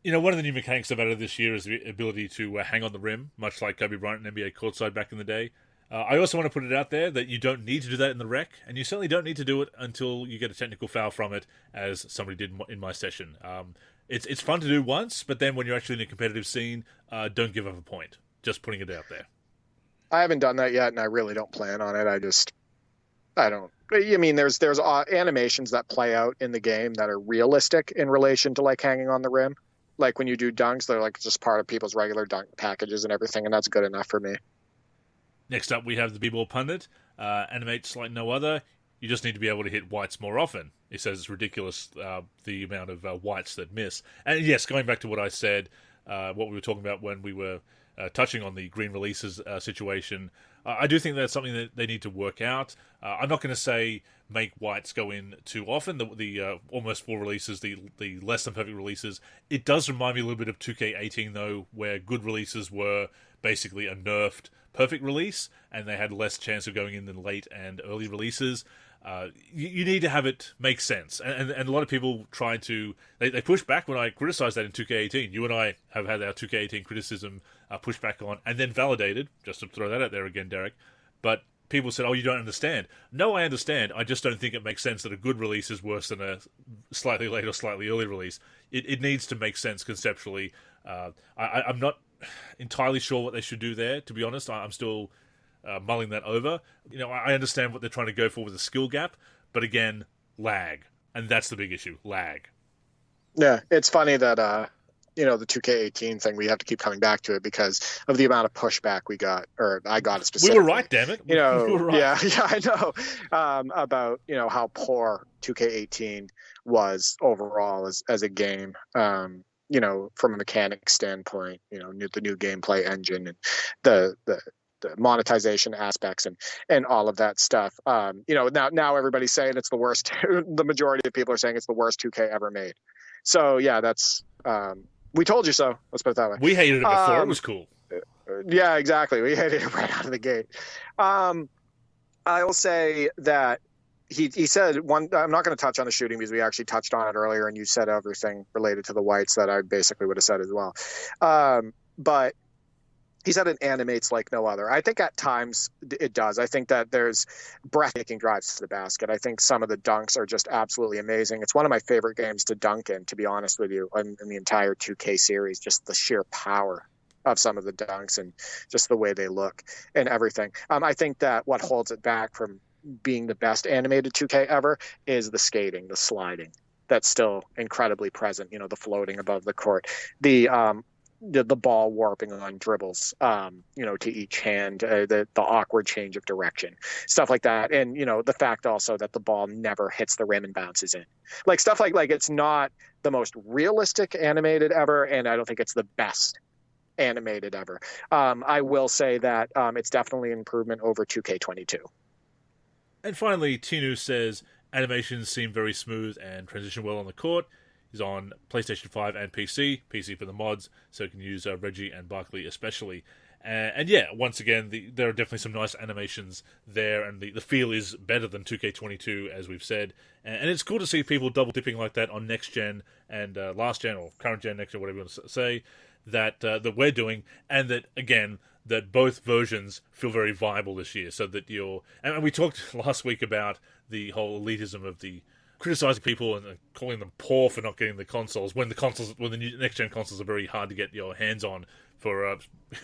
One of the new mechanics I've added this year is the ability to hang on the rim, much like Kobe Bryant and NBA courtside back in the day. I also want to put it out there that you don't need to do that in the rec, and you certainly don't need to do it until you get a technical foul from it, as somebody did in my session. It's fun to do once, but then when you're actually in a competitive scene, don't give up a point. Just putting it out there. I haven't done that yet, and I really don't plan on it. I don't. I mean, there's animations that play out in the game that are realistic in relation to like hanging on the rim. Like when you do dunks, they're like just part of people's regular dunk packages and everything, and that's good enough for me. Next up, we have the B-Ball Pundit. Animates like no other. You just need to be able to hit whites more often. He says it's ridiculous, the amount of whites that miss. And yes, going back to what I said, what we were talking about when we were touching on the green releases situation, I do think that's something that they need to work out. I'm not going to say make whites go in too often. The almost full releases, the less than perfect releases. It does remind me a little bit of 2K18 though, where good releases were basically a nerfed perfect release, and they had less chance of going in than late and early releases. You need to have it make sense, and a lot of people try to they push back when I criticize that in 2K18. You and I have had our 2K18 criticism pushed back on and then validated, just to throw that out there again, Derek. But people said, oh, you don't understand. No, I understand. I just don't think it makes sense that a good release is worse than a slightly late or slightly early release. It needs to make sense conceptually. I'm not entirely sure what they should do there, to be honest. I'm still mulling that over. I understand what they're trying to go for with a skill gap, but again, lag. And that's the big issue, lag. Yeah, it's funny that, the 2K18 thing, we have to keep coming back to it because of the amount of pushback we got, or I got it specifically. We were right, damn it. We were right. Yeah, I know, about, how poor 2K18 was overall as a game. From a mechanic standpoint, the new gameplay engine and the monetization aspects and all of that stuff. Now everybody's saying it's the worst. The majority of people are saying it's the worst 2K ever made. So yeah, that's we told you so. Let's put it that way. We hated it before. It was cool. Yeah, exactly. We hated it right out of the gate. I will say that he said one. I'm not going to touch on the shooting because we actually touched on it earlier, and you said everything related to the whites that I basically would have said as well. But he said it animates like no other. I think at times it does. I think that there's breathtaking drives to the basket. I think some of the dunks are just absolutely amazing. It's one of my favorite games to dunk in, to be honest with you, in the entire 2K series, just the sheer power of some of the dunks and just the way they look and everything. I think that what holds it back from being the best animated 2K ever is the skating, the sliding. That's still incredibly present, the floating above the court. The ball warping on dribbles, to each hand, the awkward change of direction, stuff like that. And, the fact also that the ball never hits the rim and bounces in. Like stuff like it's not the most realistic animated ever, and I don't think it's the best animated ever. I will say that it's definitely an improvement over 2K22. And finally, Tinu says, animations seem very smooth and transition well on the court. He's on PlayStation 5 and PC for the mods, so you can use Reggie and Barkley especially. And yeah, once again, there are definitely some nice animations there, and the feel is better than 2K22, as we've said. And it's cool to see people double-dipping like that on next-gen and last-gen, or current-gen, next-gen, whatever you want to say, that we're doing, and that, again, that both versions feel very viable this year, so that and we talked last week about the whole elitism of the criticizing people and calling them poor for not getting the consoles when the new next-gen consoles are very hard to get your hands on for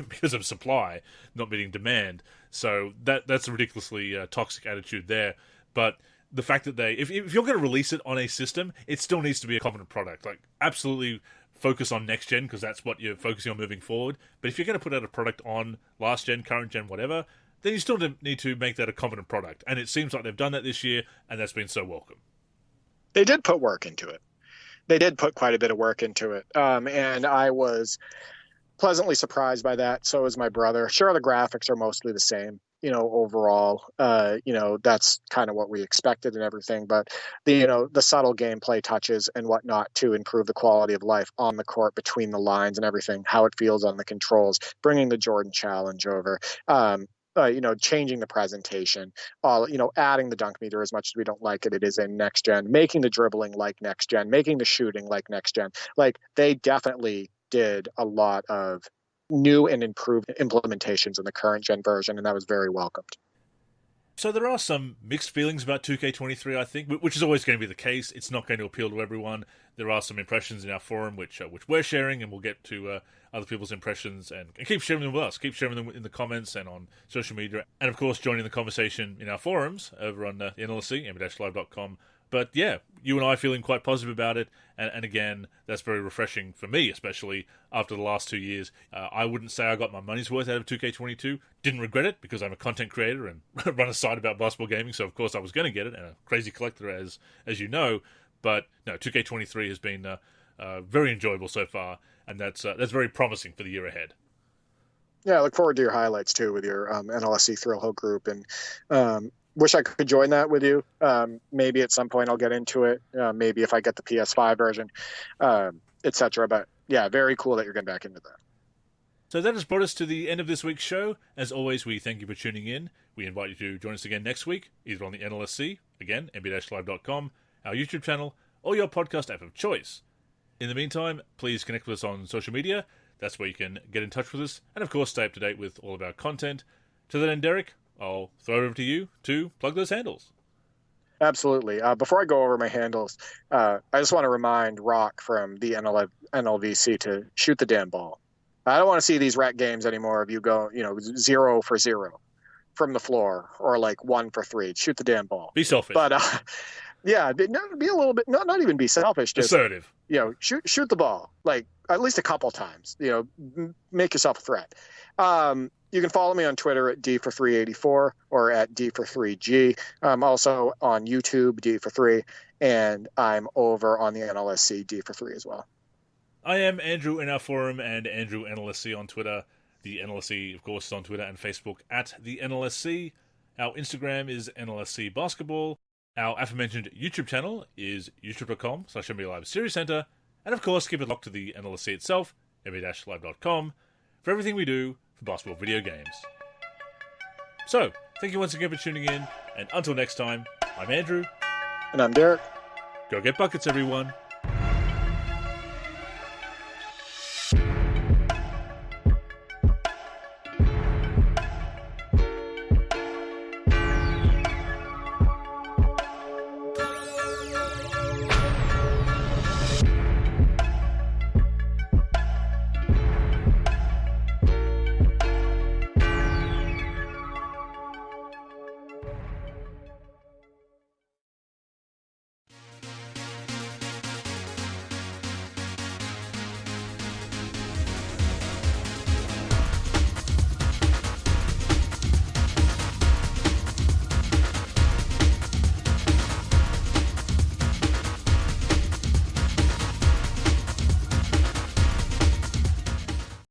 because of supply not meeting demand. So that's a ridiculously toxic attitude there. But the fact that if you're going to release it on a system, it still needs to be a competent product. Like, absolutely focus on next gen because that's what you're focusing on moving forward. But if you're going to put out a product on last gen, current gen, whatever, then you still need to make that a competent product. And it seems like they've done that this year, and that's been so welcome. They did put work into it. They did put quite a bit of work into it. And I was pleasantly surprised by that. So was my brother. Sure, the graphics are mostly the same, overall. That's kind of what we expected and everything. But the subtle gameplay touches and whatnot to improve the quality of life on the court, between the lines and everything, how it feels on the controls, bringing the Jordan Challenge over. Changing the presentation, adding the dunk meter as much as we don't like it. It is in next gen, making the dribbling like next gen, making the shooting like next gen. Like, they definitely did a lot of new and improved implementations in the current gen version, and that was very welcomed. So there are some mixed feelings about 2K23, I think, which is always going to be the case. It's not going to appeal to everyone. There are some impressions in our forum which we're sharing, and we'll get to other people's impressions and keep sharing them with us. Keep sharing them in the comments and on social media. And, of course, joining the conversation in our forums over on the NLSC, NBA-live.com. But, yeah, you and I are feeling quite positive about it. And again, that's very refreshing for me, especially after the last 2 years. I wouldn't say I got my money's worth out of 2K22. Didn't regret it because I'm a content creator and run a site about basketball gaming. So, of course, I was going to get it, and a crazy collector, as you know. But, no, 2K23 has been very enjoyable so far, and that's very promising for the year ahead. Yeah, I look forward to your highlights, too, with your NLSC Thrill Hill group. And wish I could join that with you. Maybe at some point I'll get into it. Maybe if I get the PS5 version, etc. But, yeah, very cool that you're getting back into that. So that has brought us to the end of this week's show. As always, we thank you for tuning in. We invite you to join us again next week, either on the NLSC, again, NBA-live.com, our YouTube channel, or your podcast app of choice. In the meantime, please connect with us on social media. That's where you can get in touch with us, and of course stay up to date with all of our content. To that end, Derek, I'll throw it over to you to plug those handles. Absolutely. Before I go over my handles, I just want to remind Rock from the NLVC to shoot the damn ball. I don't want to see these rec games anymore of you go, 0 for 0 from the floor, or like 1 for 3. Shoot the damn ball. Be selfish. But yeah, be a little bit, not even be selfish. Just, assertive. Shoot the ball, like at least a couple times. Make yourself a threat. You can follow me on Twitter at D for384 or at D for3G. I'm also on YouTube, D for3, and I'm over on the NLSC D for 3 as well. I am Andrew in our forum and Andrew NLSC on Twitter. The NLSC, of course, is on Twitter and Facebook at the NLSC. Our Instagram is NLSC Basketball. Our aforementioned YouTube channel is youtube.com/NBA Live Series Center. And of course, keep it locked to the NLSC itself, NBA-live.com, for everything we do for basketball video games. So, thank you once again for tuning in, and until next time, I'm Andrew. And I'm Derek. Go get buckets, everyone.